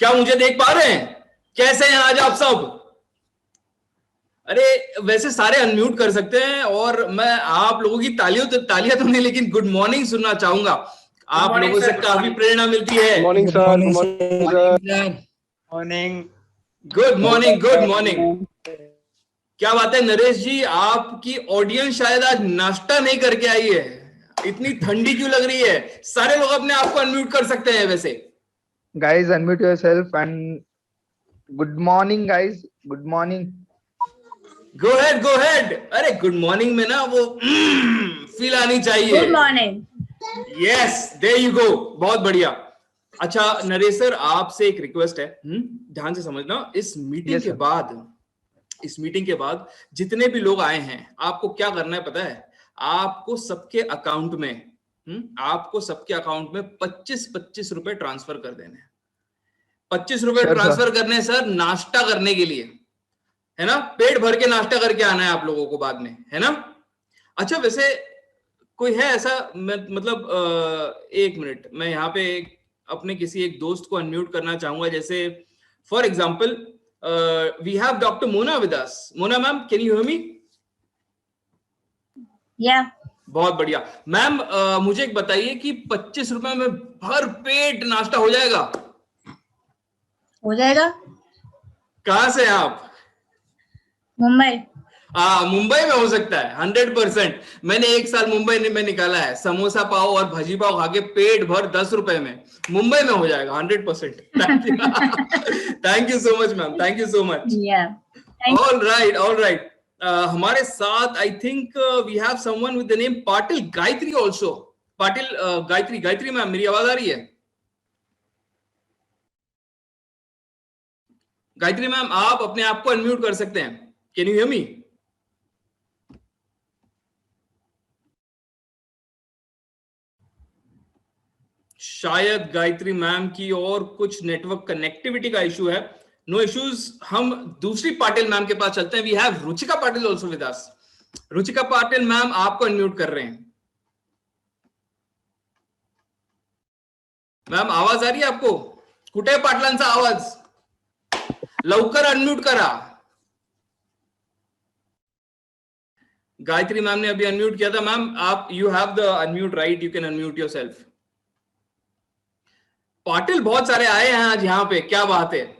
क्या मुझे देख पा रहे हैं? कैसे हैं आज आप सब? अरे वैसे सारे अनम्यूट कर सकते हैं और मैं आप लोगों की तालियां तो नहीं, लेकिन गुड मॉर्निंग सुनना चाहूंगा। आप लोगों से काफी प्रेरणा मिलती है। Morning sir, good morning sir. Morning. Good morning, good morning. क्या बात है नरेश जी, आपकी ऑडियंस शायद आज नाश्ता नहीं करके आई है। इतनी ठंडी क्यों लग रही है? सारे लोग अपने आप को अनम्यूट कर सकते हैं वैसे। Guys, unmute yourself and good morning, guys. Good morning. Go ahead, go ahead. अरे गुड मॉर्निंग में ना वो फील आनी चाहिए। Good morning. Yes, there you go. बहुत बढ़िया। अच्छा नरेश सर, आपसे एक रिक्वेस्ट है, ध्यान से समझना। इस मीटिंग Yes, के sir. बाद, इस मीटिंग के बाद जितने भी लोग आए हैं, आपको क्या करना है पता है? आपको सबके अकाउंट में आपको सबके अकाउंट में 25-25 रुपए ट्रांसफर कर देने हैं। 25 रुपए Sure, ट्रांसफर sir. करने हैं सर, नाश्ता करने के लिए, है ना? पेट भर के नाश्ता करके आना है आप लोगों को बाद में, है ना? अच्छा वैसे कोई है ऐसा, मतलब एक मिनट, मैं यहाँ पे अपने किसी एक दोस्त को अनम्यूट करना चाहूंगा। जैसे for example we have doctor Mona with us. Mona ma'am, can you hear me? Yeah बहुत बढ़िया मैम। मुझे एक बताइए कि 25 रुपए में भर पेट नाश्ता हो जाएगा? हो जाएगा। कहां से हैं आप? मुंबई। मुंबई में हो सकता है 100%। मैंने एक साल मुंबई में निकाला है, समोसा पाव और भाजी पाव खा के पेट भर 10 रुपए में। मुंबई में हो जाएगा 100%। Thank you so much ma'am, thank you so much. All right, all right. हमारे साथ I think we have someone with the name Patil Gayatri also. Patil Gayatri, Gayatri ma'am मेरी आवाज आ रही है? गायत्री मैम आप अपने आप को अनम्यूट कर सकते हैं। Can you hear me? शायद गायत्री मैम की और कुछ नेटवर्क कनेक्टिविटी का इशू है। नो इश्यूज, हम दूसरी पाटिल मैम के पास चलते हैं। We have Ruchika Patil also with us. Ruchika Patil ma'am आपको अनम्यूट कर रहे हैं। मैम आवाज आ रही है आपको? कुठे पाटलांचा आवाज? लवकर अनम्यूट करा। गायत्री मैम ने अभी अनम्यूट किया था। मैम आप, you have the unmute right, you can unmute yourself. Patil बहुत सारे आए हैं आज यहाँ पे, क्या बात है।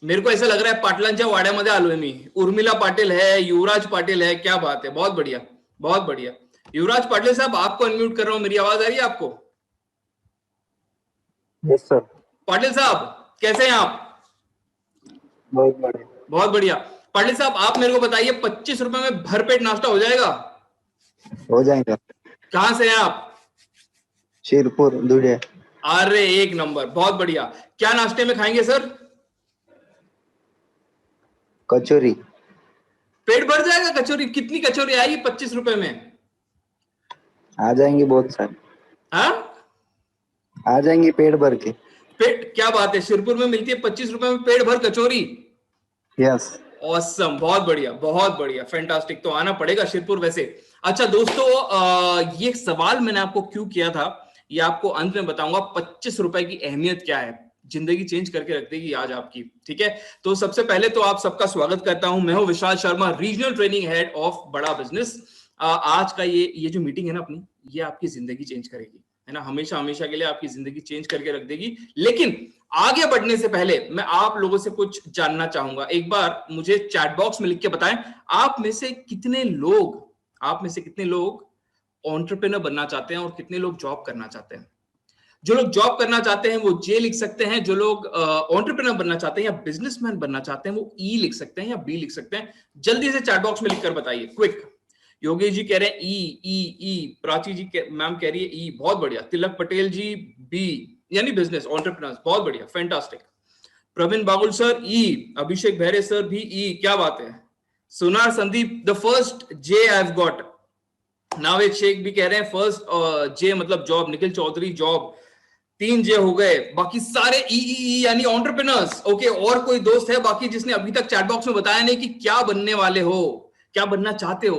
मेरे को ऐसा लग रहा है पाटलांच्या वाड्यामध्ये आलोय मी। उर्मिला पाटिल है, युवराज पाटिल है, क्या बात है, बहुत बढ़िया, बहुत बढ़िया। युवराज पाटिल साहब आपको अनम्यूट कर रहा हूं, मेरी आवाज आ रही है आपको? Yes sir. पाटिल साहब कैसे हैं आप? बहुत बढ़िया, बहुत बढ़िया। पाटिल साहब आप मेरे को बताइए, 25 रुपए में भरपेट नाश्ता हो जाएगा? हो जाएगा। कहां से हैं आप? शिरपुर धुलिया। अरे एक नंबर, बहुत बढ़िया। क्या नाश्ते में खाएंगे सर? कचौरी। पेट भर जाएगा कचौरी? कितनी कचौरी आएगी 25 रुपए में? आ जाएंगे बहुत सारे। हाँ, आ जाएंगे पेट भर के। पेट, क्या बात है, शिरपुर में मिलती है 25 रुपए में पेट भर कचौरी? यस। ऑसम, बहुत बढ़िया, बहुत बढ़िया, फैंटास्टिक। तो आना पड़ेगा शिरपुर वैसे। अच्छा दोस्तों, ये सवाल मैंने आपको क्यों किया था ये आपको अंत में बताऊंगा। 25 रुपए की अहमियत क्या है, जिंदगी चेंज करके रख देगी आज आपकी, ठीक है? तो सबसे पहले तो आप सबका स्वागत करता हूं। मैं हूं Vishal Sharma, regional training head of Bada business. आज का ये जो मीटिंग है ना अपनी, ये आपकी जिंदगी चेंज करेगी, है ना? हमेशा हमेशा के लिए आपकी जिंदगी चेंज करके रख देगी। लेकिन आगे बढ़ने से पहले मैं आप लोगों से कुछ जानना चाहूंगा। एक बार मुझे चैट बॉक्स में लिख के बताएं, आप में से कितने लोग एंटरप्रेन्योर बनना चाहते हैं और कितने लोग जॉब करना चाहते हैं? जो लोग जॉब करना चाहते हैं वो जे लिख सकते हैं, जो लोग एंटरप्रेन्योर बनना चाहते हैं या बिजनेसमैन बनना चाहते हैं वो ई लिख सकते हैं या बी लिख सकते हैं। जल्दी से चैट बॉक्स में लिखकर बताइए, क्विक। योगेश जी कह रहे हैं ई ई ई, प्राची जी मैम कह रही है ई, बहुत बढ़िया। तिलक पटेल जी बी, यानी बिजनेस एंटरप्रेन्योर्स, बहुत बढ़िया, fantastic. Praveen Bagul sir E, Abhishek Bhaire sir भी ई, क्या बात है। Sunar Sandeep, the first J I have got. Naved Shaikh भी कह रहे हैं फर्स्ट जे मतलब job. Nikhil Chaudhary job, 3 J हो गए, बाकी सारे ई यानी एंटरप्रेन्योर्स। ओके, और कोई दोस्त है बाकी जिसने अभी तक चैट बॉक्स में बताया नहीं कि क्या बनने वाले हो, क्या बनना चाहते हो?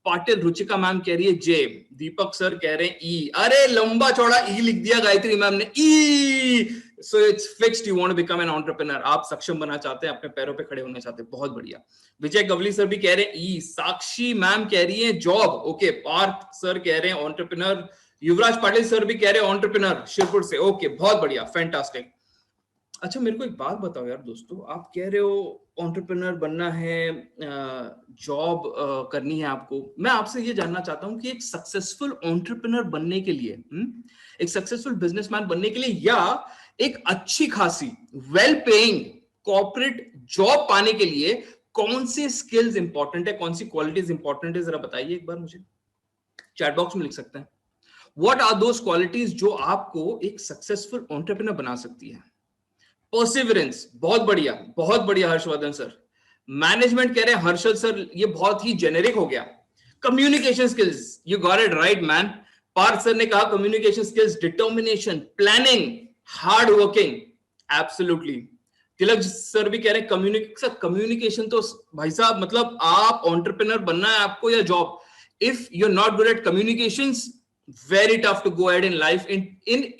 पाटिल, रुचिका मैम कह रही है जे, दीपक सर कह रहे हैं ई, अरे लंबा चौड़ा ई लिख दिया गायत्री मैम ने, ई, so it's fixed, you want to become an entrepreneur, आप सक्षम बनना चाहते हैं, अपने पैरों पे खड़े होना चाहते हैं, बहुत बढ़िया। विजय गवली सर भी कह रहे हैं ई, साक्षी मैम कह रही है जॉब, ओके, पार्थ सर कह रहे हैं एंटरप्रेन्योर, युवराज पाटिल सर भी कह रहे हैं एंटरप्रेन्योर शिरपुर से, ओके, बहुत बढ़िया, फैंटास्टिक। अच्छा मेरे को एक बात बताओ यार दोस्तों, आप कह रहे हो एंटरप्रेन्योर बनना है, जॉब करनी है आपको, मैं आपसे ये जानना चाहता हूं कि एक सक्सेसफुल एंटरप्रेन्योर बनने के लिए, एक सक्सेसफुल बिजनेसमैन बनने के लिए, या एक अच्छी खासी वेल पेइंग कॉर्पोरेट जॉब पाने के लिए कौन से स्किल्स इंपॉर्टेंट है, कौन सी क्वालिटीज इंपॉर्टेंट है, जरा बताइए एक बार मुझे, चैट बॉक्स में लिख सकते हैं। व्हाट आर दोस क्वालिटीज जो आपको एक सक्सेसफुल एंटरप्रेन्योर बना सकती है? परसिवरेंस, बहुत बढ़िया हर्षवर्धन सर। मैनेजमेंट कह रहे हैं हर्षद सर, ये बहुत ही जेनेरिक हो गया। Communication skills, you got it right man. Parth sir ने कहा communication skills, determination, planning, hard working, absolutely. Tilak sir भी कह रहे हैं कम्युनिकेशन तो भाई साहब, मतलब आप एंटरप्रेन्योर बनना है आपको या job, if you are not good at communications, very tough to go ahead in life in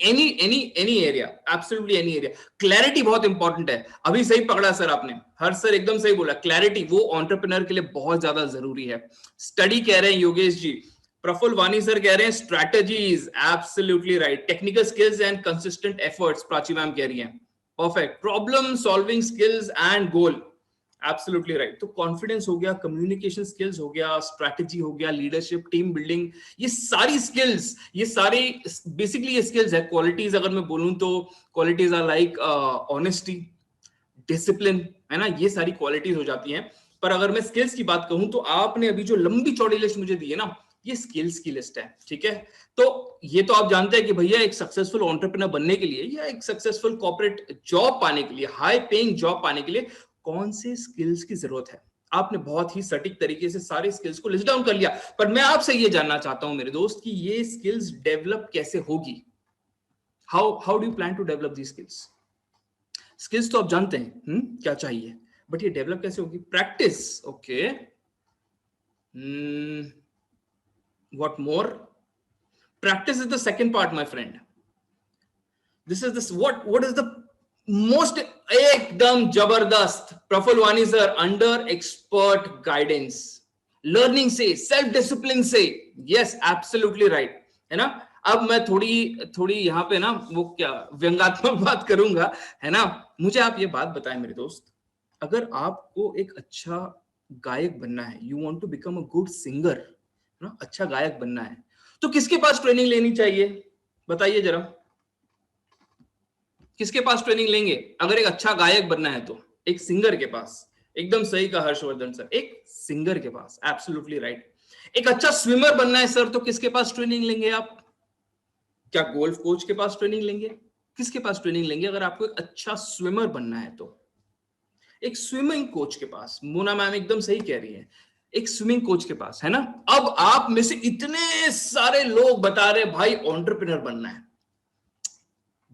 any area, absolutely any area. Clarity बहुत इंपॉर्टेंट है, अभी सही पकड़ा सर आपने, हर सर एकदम सही बोला, क्लैरिटी वो एंटरप्रेन्योर के लिए बहुत ज्यादा जरूरी है। स्टडी कह रहे हैं योगेश जी, प्रफुल्ल वानी सर कह रहे हैं strategies, absolutely right, technical skills and consistent efforts, Prachi ma'am कह रही हैं, perfect, problem solving skills and goal, absolutely right. तो कॉन्फिडेंस हो गया, कम्युनिकेशन स्किल्स हो गया, स्ट्रैटेजी हो गया, लीडरशिप, टीम बिल्डिंग, ये सारी स्किल्स, ये सारी बेसिकली ये स्किल्स है। क्वालिटीज अगर मैं बोलूं तो qualities are like honesty, discipline, है ना, ये सारी क्वालिटीज हो जाती हैं। पर अगर मैं स्किल्स की बात कहूं तो आपने अभी जो लंबी चौड़ी लिस्ट मुझे दी है ना, ये स्किल्स की लिस्ट है, ठीक है। तो ये तो आप जानते हैं कि भैया एक सक्सेसफुल एंटरप्रेन्योर बनने के लिए या एक सक्सेसफुल कॉर्पोरेट जॉब पाने के लिए, हाई पेइंग जॉब पाने के लिए कौन से स्किल्स की जरूरत है। आपने बहुत ही सटीक तरीके से सारे स्किल्स को लिस्ट डाउन कर लिया, पर मैं आपसे ये जानना चाहता हूं मेरे दोस्त कि ये स्किल्स डेवलप कैसे होगी, how do you plan to develop the skills? Skills तो आप जानते हैं क्या चाहिए, बट ये डेवलप कैसे होगी? Practice, okay, what more? Practice is the second part my friend, this is this what is the most, एकदम जबरदस्त, Praful Wani sir, under expert guidance, learning से, सेल्फ डिसिप्लिन से, यस एब्सोल्युटली राइट, है ना। अब मैं थोड़ी यहाँ पे ना वो क्या व्यंग्यात्मक बात करूंगा, है ना। मुझे आप ये बात बताएं मेरे दोस्त, अगर आपको एक अच्छा गायक बनना है, you want to become a good singer ना, अच्छा गायक बनना है, तो किसके पास ट्रेनिंग लेनी चाहिए बताइए जरा, किसके पास ट्रेनिंग लेंगे? अगर एक अच्छा गायक बनना है तो एक सिंगर के पास, एकदम सही कहा हर्षवर्धन सर, एक सिंगर के पास, एब्सोल्युटली राइट। एक अच्छा स्विमर बनना है सर, तो किसके पास ट्रेनिंग लेंगे आप? क्या गोल्फ कोच के पास ट्रेनिंग लेंगे? किसके पास ट्रेनिंग लेंगे अगर आपको एक अच्छा स्विमर बनना है तो? एक स्विमिंग कोच के पास, मोना मैम एकदम सही कह रही है, एक स्विमिंग कोच के पास, है ना। अब आप में से इतने सारे लोग बता रहे भाई एंटरप्रेन्योर बनना है,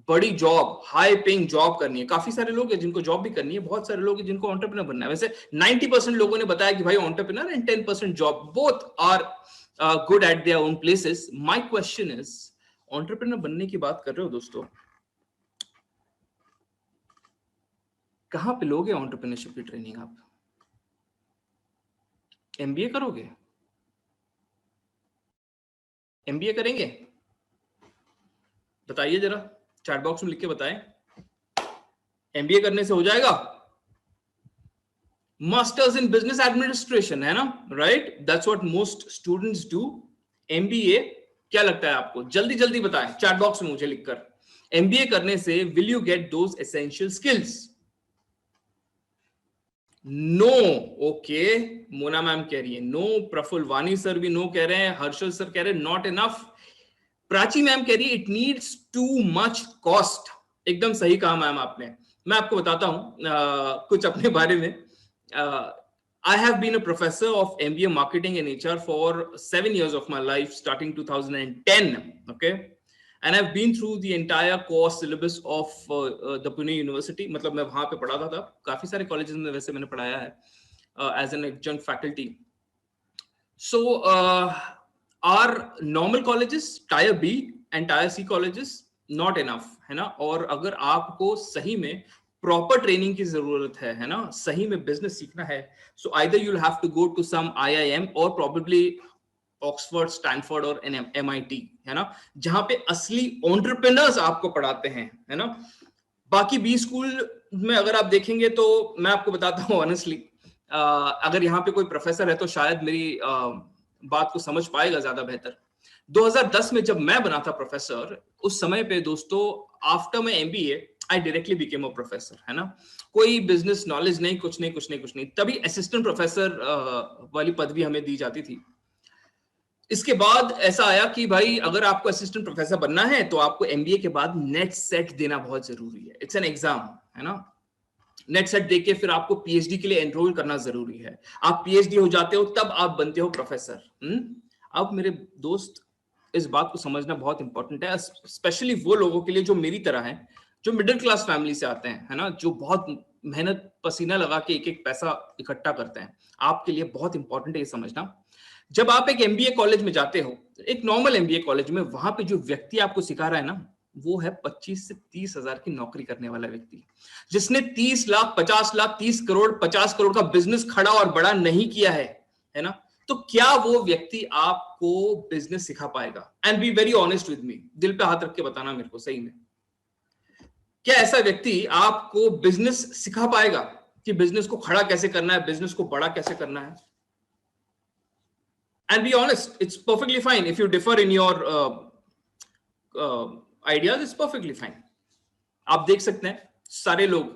बड़ी जॉब, हाई पेइंग जॉब करनी है, काफी सारे लोग हैं जिनको जॉब भी करनी है, बहुत सारे लोग हैं जिनको एंटरप्रेन्योर बनना है। वैसे 90% लोगों ने बताया कि भाई entrepreneur and 10% job, both are good at their own places. My question is, entrepreneur बनने की बात कर रहे हो दोस्तों, कहां पे लोगे एंटरप्रेन्योरशिप की ट्रेनिंग? आप एमबीए करोगे? एमबीए करेंगे? बताइए जरा, चैट बॉक्स में लिख के बताएं, एमबीए करने से हो जाएगा? मास्टर्स इन बिजनेस एडमिनिस्ट्रेशन, है ना, right, that's what most students do. MBA, क्या लगता है आपको? जल्दी जल्दी बताएं चैट बॉक्स में मुझे लिखकर, एमबीए करने से will you get those essential skills? No, okay, Mona ma'am कह रही है नो, प्रफुल्ल वानी सर भी नो कह रहे हैं, हर्षल सर कह रहे हैं नॉट इनफ, प्राची मैम कह रही है it needs too much cost. एकदम सही कहा मैम आपने। मैं आपको बताता हूं कुछ अपने बारे में। I have been a professor of MBA marketing and HR for 7 years of my life, starting 2010. Okay, and I've been through the entire course syllabus of the Pune University. मतलब मैं वहां पे पढ़ाता था, काफी सारे कॉलेजेस में वैसे मैंने पढ़ाया है as an adjunct faculty. So our normal colleges, tier B and tier C colleges, not enough, है ना. और अगर आपको सही में प्रॉपर ट्रेनिंग की जरूरत है ना, सही में बिजनेस सीखना है, so either you will have to go to some IIM और प्रोबेबली ऑक्सफोर्ड, स्टैनफोर्ड और MIT, है ना, जहां पे असली एंटरप्रेन्योर्स आपको पढ़ाते हैं, है ना. बाकी बी स्कूल में अगर आप देखेंगे तो मैं आपको बताता हूँ ऑनेस्टली, अगर यहाँ पे कोई प्रोफेसर है तो शायद मेरी बात को समझ पाएगा ज्यादा बेहतर. 2010 में जब मैं बना था प्रोफेसर, उस समय पे दोस्तों, after my MBA I directly became a professor, है ना. कोई बिजनेस नॉलेज नहीं, कुछ नहीं. तभी असिस्टेंट प्रोफेसर वाली पदवी हमें दी जाती थी. इसके बाद ऐसा आया कि भाई अगर आपको असिस्टेंट प्रोफेसर बनना है तो आपको MBA के बाद नेट सेट देना बहुत जरूरी है. इट्स एन एग्जाम, है ना. नेट सेट देके फिर आपको PhD के लिए एनरोल करना जरूरी है. आप PhD हो जाते हो तब आप बनते हो प्रोफेसर. अब मेरे दोस्त, इस बात को समझना बहुत इंपॉर्टेंट है, स्पेशली वो लोगों के लिए जो मेरी तरह हैं, जो मिडिल क्लास फैमिली से आते हैं, है ना, जो बहुत मेहनत पसीना लगा के एक एक पैसा इकट्ठा करते हैं. आपके लिए बहुत इंपॉर्टेंट है ये समझना. जब आप एक MBA कॉलेज में जाते हो, एक नॉर्मल MBA कॉलेज में, वहां पे जो व्यक्ति आपको सिखा रहा है ना, वो है 25 से 30 हजार की नौकरी करने वाला व्यक्ति, जिसने 30 लाख, 50 लाख, 30 करोड़, 50 करोड़ का बिजनेस खड़ा और बड़ा नहीं किया है ना. तो क्या वो व्यक्ति आपको बिजनेस सिखा पाएगा? And be very honest with me, दिल पे हाथ रख के बताना मेरे को, सही में क्या ऐसा व्यक्ति आपको बिजनेस सिखा पाएगा कि बिजनेस को खड़ा कैसे करना है, बिजनेस को बड़ा कैसे करना है? And be honest, it's perfectly fine if you differ in your ideas. It's perfectly fine. आप देख सकते हैं सारे लोग,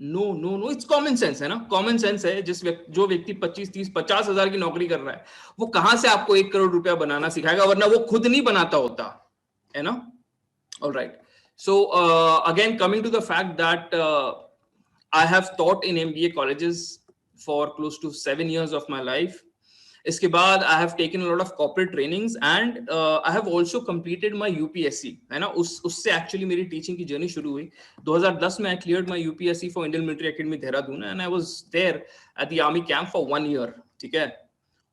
नो, इट्स कॉमन सेंस, है ना. कॉमन सेंस है. जो व्यक्ति 25, 30, 50 हजार की नौकरी कर रहा है, वो कहां से आपको 1 करोड़ रुपया बनाना सिखाएगा, वरना वो खुद नहीं बनाता होता, है ना. All right. So again, coming to the fact that I have taught in MBA colleges for close to 7 years of my life. इसके बाद I have taken a lot of corporate trainings and I have also completed my UPSC, है ना. उससे actually मेरी teaching की journey शुरू हुई. 2010 में I cleared my UPSC for Indian Military Academy Dehradun and I was there at the army camp for 1 year, ठीक है.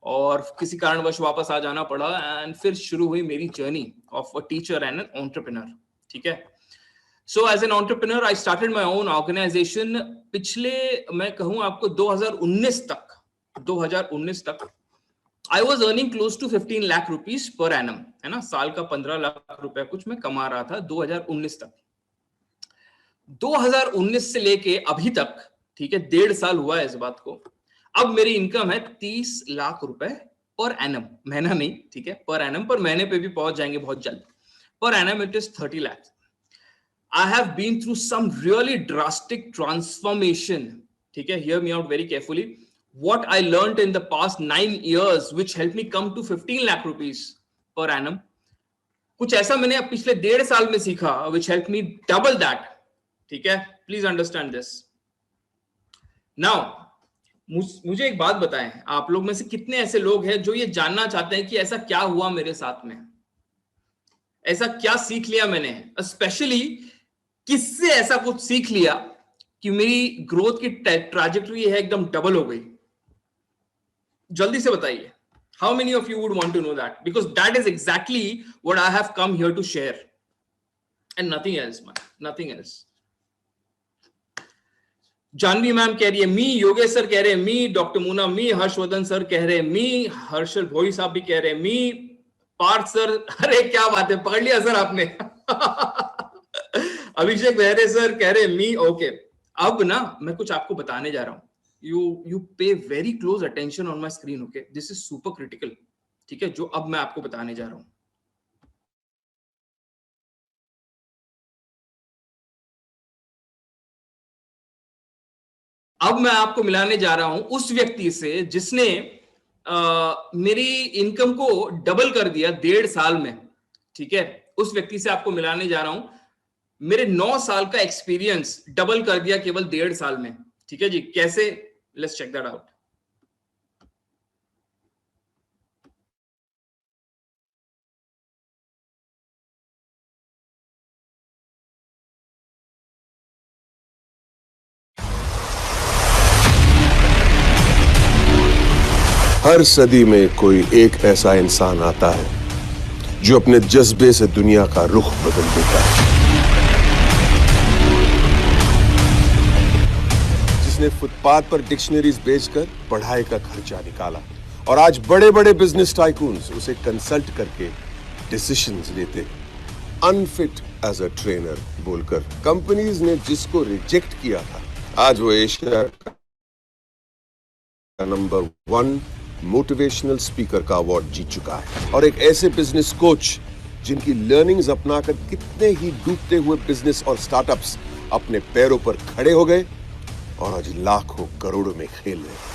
और किसी कारणवश वापस आ जाना पड़ा एंड फिर शुरू हुई मेरी journey of a teacher and an entrepreneur, ठीक है. So as an entrepreneur I started my own organisation. पिछले मैं कहूं आपको 2019 तक I was earning close to 15 lakh rupees per annum, है ना. साल का 15 लाख रुपया कुछ मैं कमा रहा था 2019 तक. 2019 से लेके अभी तक, ठीक है, 1.5 साल हुआ है इस बात को. अब मेरी इनकम है 30 लाख रुपए पर एनम, महीना नहीं, ठीक है, पर एनम. पर महीने पे भी पहुंच जाएंगे बहुत जल्द. Per annum it is 30 lakh. I have been through some really drastic transformation, ठीक है. Hear me out very carefully. What I learned in the past 9 years, which helped me come to 15 lakh rupees per annum. कुछ ऐसा मैंने अब पिछले 1.5 साल में सीखा, which helped me double that. ठीक है, please understand this. Now, मुझे एक बात बताएं, आप लोग में से कितने ऐसे लोग हैं जो ये जानना चाहते हैं कि ऐसा क्या हुआ मेरे साथ में, ऐसा क्या सीख लिया मैंने, स्पेशली किससे ऐसा कुछ सीख लिया कि मेरी ग्रोथ की ट्रैजेक्टरी है एकदम डबल हो गई. जल्दी से बताइए. How many of you would want to know that? Because that is exactly what I have come here to share, and nothing else, man. Nothing else. Janvi ma'am कह रही है मी, योगेश सर कह रहे हैं मी, डॉक्टर मुना मी, हर्षवर्धन सर कह रहे हैं मी, हर्षल भोई साहब भी कह रहे हैं मी, पार्थ सर, अरे क्या बात है, पकड़ लिया सर आपने. अभिषेक बहरे सर कह रहे हैं मी. ओके, अब ना मैं कुछ आपको बताने जा रहा हूं. You pay very close attention on my screen, okay? This is super critical, ठीक है, जो अब मैं आपको बताने जा रहा हूं. अब मैं आपको मिलाने जा रहा हूं उस व्यक्ति से जिसने मेरी इनकम को डबल कर दिया 1.5 साल में, ठीक है. उस व्यक्ति से आपको मिलाने जा रहा हूं. मेरे 9 साल का एक्सपीरियंस डबल कर दिया केवल 1.5 साल में, ठीक है जी. कैसे? Let's check that out. हर सदी में कोई एक ऐसा इंसान आता है जो अपने जज्बे से दुनिया का रुख बदल देता है, जिसने फुटपाथ पर डिक्शनरीज बेचकर पढ़ाई का खर्चा निकाला और आज बड़े बड़े बिजनेस टाइकून्स उसे कंसल्ट करके डिसीजंस लेते हैं। अनफिट एज अ ट्रेनर बोलकर कंपनीज ने जिसको रिजेक्ट किया था, आज वो एशिया का नंबर 1 मोटिवेशनल स्पीकर का अवार्ड जीत चुका है। और एक ऐसे बिजनेस कोच जिनकी लर्निंग्स अपनाकर कितने ही डूबते हुए बिजनेस और स्टार्टअप्स अपने पैरों पर खड़े हो गए और आज लाखों करोड़ों में खेल रहे हैं।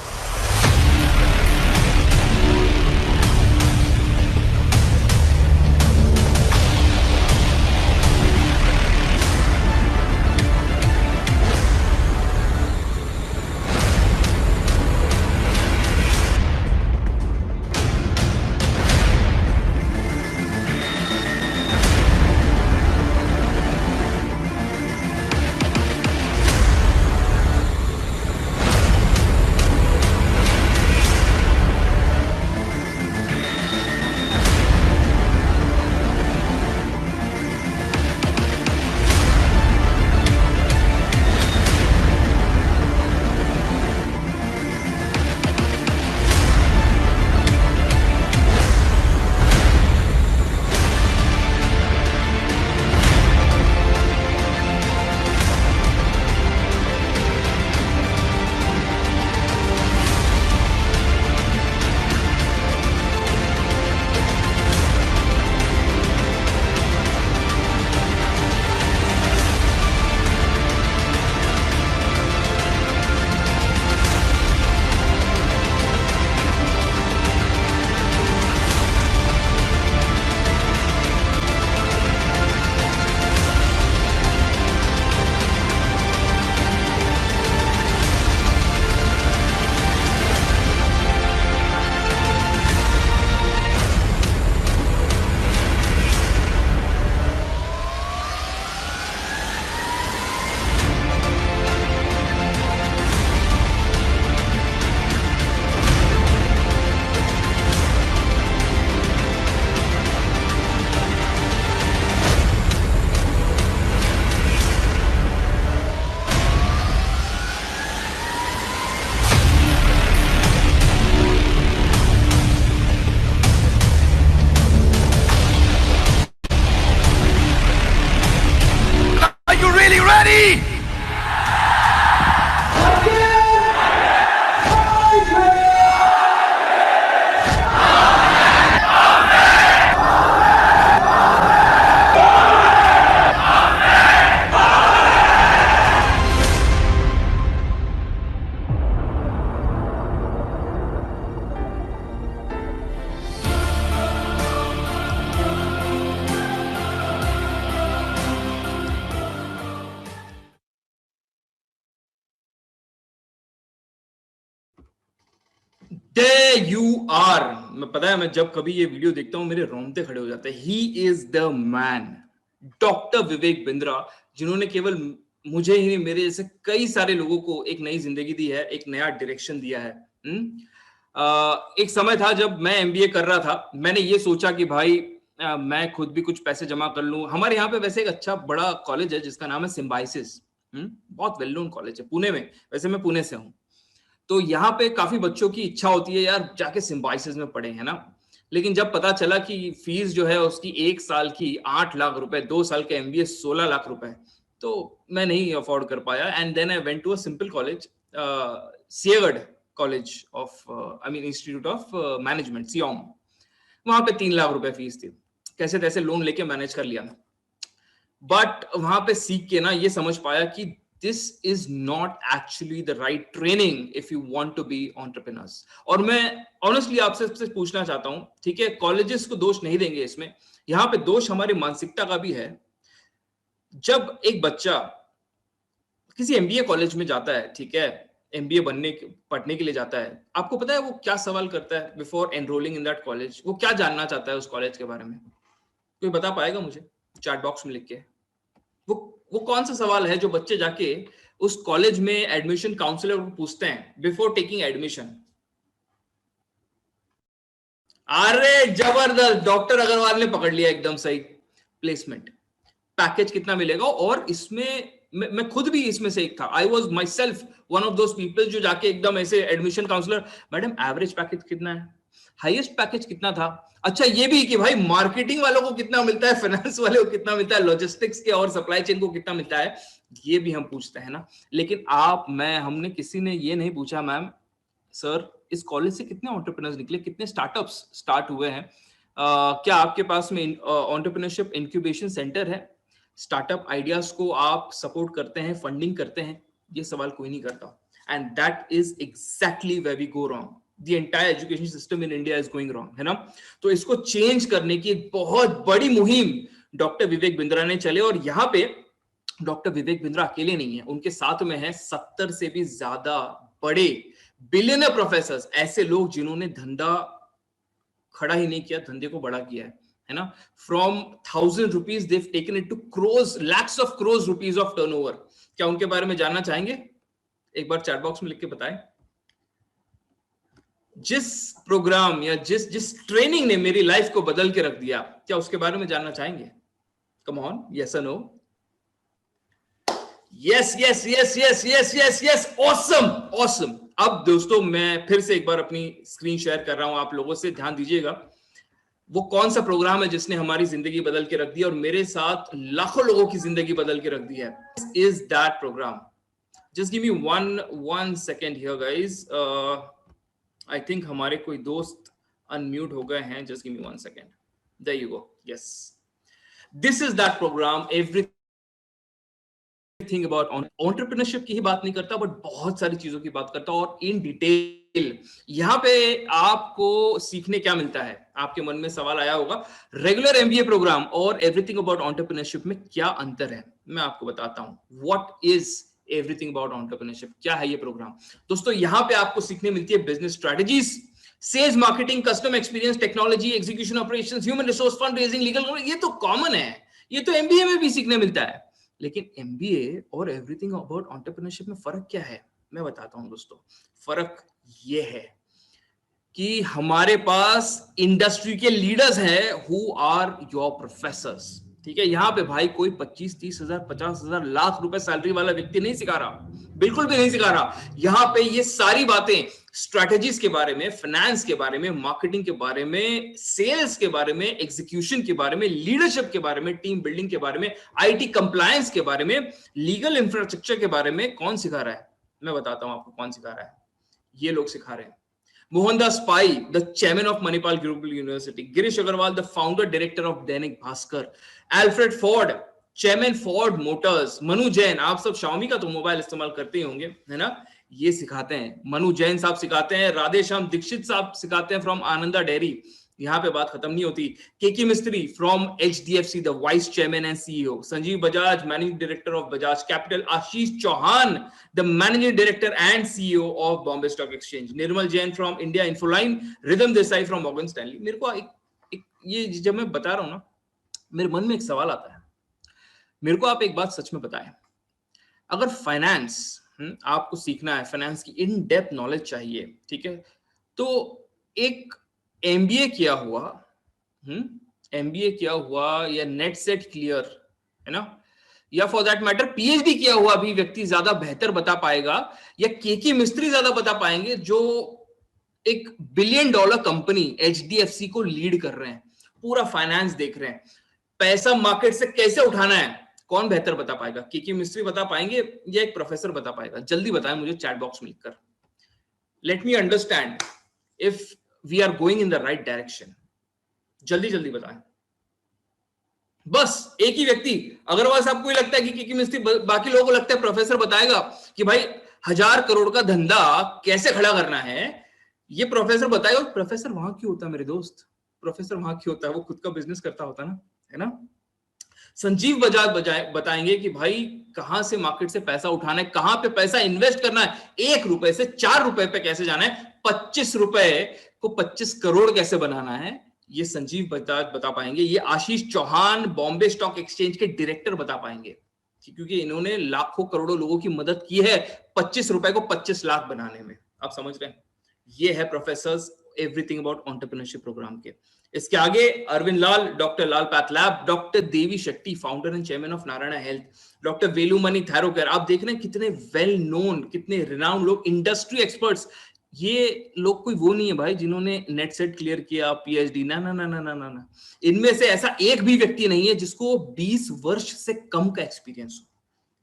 There you are. मैं पता है, मैं जब कभी ये वीडियो देखता हूँ मेरे रोंगटे खड़े हो जाते हैं। He is the man, doctor Vivek Bindra, जिन्होंने केवल मुझे ही नहीं, मेरे जैसे कई सारे लोगों को एक नई जिंदगी दी है, एक नया डायरेक्शन दिया है। एक समय था जब मैं एमबीए कर रहा था, मैंने ये सोचा कि भाई मैं खुद भी कुछ पैसे जमा कर लूं। हमारे यहाँ पे वैसे एक अच्छा बड़ा कॉलेज है जिसका नाम है सिम्बाइसिस, बहुत वेल नोन कॉलेज है पुणे में। वैसे मैं पुणे से हूँ, तो यहाँ पे काफी बच्चों की इच्छा होती है यार जाके सिम्बाइसिस में पढ़े, है ना। लेकिन जब पता चला कि फीस जो है उसकी 1 साल की 8 लाख रुपए, 2 साल के एमबीए 16 लाख रुपए, तो मैं नहीं अफोर्ड कर पाया। And then I went to a simple college, Siyagarh college of institute of management, SIOM. वहां पे 3 लाख रुपए फीस थी, कैसे तैसे लोन लेके मैनेज कर लिया। बट वहां पे सीख के ना ये समझ पाया कि this is not actually the right training if you want to be entrepreneurs. और मैं ऑनेस्टली आपसे पूछना चाहता हूं, ठीक है, कॉलेजेस को दोष नहीं देंगे इसमें, यहाँ पे दोष हमारी मानसिकता का भी है। जब एक बच्चा किसी एमबीए कॉलेज में जाता है, ठीक है, एमबीए पढ़ने के लिए जाता है, आपको पता है वो क्या सवाल करता है before enrolling in that college? वो क्या जानना चाहता है उस कॉलेज के बारे में? कोई बता पाएगा मुझे चैट बॉक्स में लिख के? वो कौन सा सवाल है जो बच्चे जाके उस कॉलेज में एडमिशन काउंसलर को पूछते हैं बिफोर टेकिंग एडमिशन? अरे जबरदस्त, डॉक्टर अग्रवाल ने पकड़ लिया एकदम सही। प्लेसमेंट पैकेज कितना मिलेगा, और इसमें मैं खुद भी इसमें से एक था। I was myself one of those people जो जाके एकदम ऐसे admission counsellor, madam average package कितना है, हाईएस्ट पैकेज कितना था, अच्छा ये भी कि भाई मार्केटिंग वालों को कितना मिलता है, फाइनेंस वाले को कितना मिलता है, लॉजिस्टिक्स के और सप्लाई चेन को कितना मिलता है, ये भी हम पूछते हैं ना। लेकिन हमने किसी ने ये नहीं पूछा मैम सर इस कॉलेज से कितने एंटरप्रेन्योर्स निकले, कितने स्टार्टअप्स स्टार्ट हुए हैं, क्या आपके पास में एंटरप्रेन्योरशिप इंक्यूबेशन सेंटर है, स्टार्टअप आइडियाज को आप सपोर्ट करते हैं, फंडिंग करते हैं, ये सवाल कोई नहीं करता। And that is exactly where we go wrong. The entire education system in India is going wrong, है ना। तो इसको चेंज करने की एक बहुत बड़ी मुहिम डॉक्टर विवेक बिंद्रा ने चले, और यहाँ पे डॉक्टर विवेक बिंद्रा अकेले नहीं है, उनके साथ में है 70 से भी ज्यादा बड़े बिलियनर प्रोफेसर्स, ऐसे लोग जिन्होंने धंधा खड़ा ही नहीं किया, धंधे को बड़ा किया है ना। From 1000 rupees they've taken it to crores, lakhs of crores rupees of turnover. क्या उनके बारे में जानना चाहेंगे? एक बार चैट बॉक्स में लिख के बताएं। जिस प्रोग्राम या जिस ट्रेनिंग ने मेरी लाइफ को बदल के रख दिया, क्या उसके बारे में जानना चाहेंगे? कम ऑन, यस और no? Yes yes yes yes yes yes yes, awesome awesome. अब दोस्तों मैं फिर से एक बार अपनी स्क्रीन शेयर कर रहा हूं आप लोगों से, ध्यान दीजिएगा। वो कौन सा प्रोग्राम है जिसने हमारी जिंदगी बदल के रख दी और मेरे साथ लाखों लोगों की जिंदगी बदल के रख दी है? Is that programme. Just give me one second here guys. I think हमारे कोई दोस्त अनम्यूट हो गए हैं, just give me 1 second. There you go, yes, this is that programme. Everything about entrepreneurship की ही बात नहीं करता, बट बहुत सारी चीजों की बात करता, और इन डिटेल। यहाँ पे आपको सीखने क्या मिलता है? आपके मन में सवाल आया होगा, रेगुलर एमबीए प्रोग्राम और एवरीथिंग अबाउट एंटरप्रेन्योरशिप में क्या अंतर है? मैं आपको बताता हूँ। What is everything about entrepreneurship, क्या है ये प्रोग्राम? दोस्तों यहाँ पे आपको सीखने मिलती है business strategies, sales, marketing, customer experience, technology, execution, operations, human resource, fund raising, legal, ये तो कॉमन है, ये तो एमबीए में भी सीखने मिलता है। लेकिन एमबीए और एवरीथिंग अबाउट एंटरप्रेन्योरशिप में फर्क क्या है? मैं बताता हूं दोस्तों। फर्क ये है कि हमारे पास इंडस्ट्री के लीडर्स हैं हु आर योर प्रोफेसर्स, ठीक है। यहाँ पे भाई कोई 25, 30 हजार, 50 हजार, लाख रुपए सैलरी वाला व्यक्ति नहीं सिखा रहा, बिल्कुल भी नहीं सिखा रहा। यहाँ पे ये सारी बातें स्ट्रेटेजीज के बारे में, फाइनेंस के बारे में, मार्केटिंग के बारे में, सेल्स के बारे में, एग्जीक्यूशन के बारे में, लीडरशिप के बारे में, टीम बिल्डिंग के बारे में, आईटी कंप्लायंस के बारे में, लीगल इंफ्रास्ट्रक्चर के बारे में कौन सिखा रहा है? मैं बताता हूं आपको कौन सिखा रहा है। ये लोग सिखा रहे हैं। Mohandas Pai, the chairman of Manipal Global University. Girish Agarwal, the founder director of Dainik Bhaskar. Alfred Ford, chairman Ford Motors. Manu Jain, आप सब Xiaomi का तो मोबाइल इस्तेमाल करते ही होंगे, है ना? ये सिखाते हैं। मनु जैन साहब सिखाते हैं। राधेश्याम दीक्षित साहब सिखाते हैं फ्रॉम आनंदा डेयरी। यहाँ पे बात खत्म नहीं होती। KK Mistry from HDFC, the vice chairman and CEO। Sanjeev Bajaj, managing director of Bajaj capital. Ashish Chauhan, the managing director and CEO of Bombay stock exchange. Nirmal Jain from India Infoline. Rhythm Desai from Morgan Stanley. मेरे को ये जब मैं बता रहा हूं ना, मेरे मन में एक सवाल आता है। मेरे को आप एक बात सच में बताएं, अगर फाइनेंस आपको सीखना है, फाइनेंस की इन डेप्थ नॉलेज चाहिए, ठीक है, तो एक एमबीए किया हुआ या नेट सेट क्लियर, है ना, या फॉर दैट मैटर पीएचडी किया हुआ भी व्यक्ति ज्यादा बेहतर बता पाएगा, या केके मिस्त्री ज्यादा बता पाएंगे जो एक $1 बिलियन कंपनी HDFC को लीड कर रहे हैं, पूरा फाइनेंस देख रहे हैं, पैसा मार्केट से कैसे उठाना है, कौन बेहतर बता पाएगा? केके मिस्त्री बता पाएंगे या एक प्रोफेसर बता पाएगा? जल्दी बताएं मुझे चैट बॉक्स में लिखकर। Let me understand if we are going in the right direction. जल्दी जल्दी बताएं। बस एक ही व्यक्ति, अग्रवाल साहब को ही लगता है कि केके मिस्त्री, बाकी लोगों को लगता है प्रोफेसर बताएगा कि भाई 1000 करोड़ का धंधा कैसे खड़ा करना है, ये प्रोफेसर बताएगा। प्रोफेसर वहां क्यों होता है मेरे दोस्त? प्रोफेसर वहां क्यों होता है? वो खुद का बिजनेस करता होता ना, है ना। संजीव बजाज बताएंगे कि भाई कहां से मार्केट से पैसा उठाना है, कहां पे पैसा इन्वेस्ट करना है, 1 रुपए से 4 रुपए पे कैसे जाना है, 25 रुपए को 25 करोड़ कैसे बनाना है, ये संजीव बजाज बता पाएंगे। ये आशीष चौहान बॉम्बे स्टॉक एक्सचेंज के डायरेक्टर बता पाएंगे, क्योंकि इन्होंने लाखों करोड़ों लोगों की मदद की है 25 रुपए को 25 लाख बनाने में। आप समझ रहे हैं? ये है professors, everything about entrepreneurship program के। इसके आगे Arvind Lal, doctor Lal PathLabs, doctor Devi Shetty, founder and chairman of Narayana Health, doctor Velumani Thyrocare. आप देख रहे हैं कितने वेल नोन, कितने रिनाउंड लोग, इंडस्ट्री एक्सपर्ट्स। ये लोग कोई वो नहीं है भाई जिन्होंने नेट सेट क्लियर किया, पीएचडी, ना ना ना ना ना ना। इनमें से ऐसा एक भी व्यक्ति नहीं है जिसको 20 वर्ष से कम का एक्सपीरियंस हो,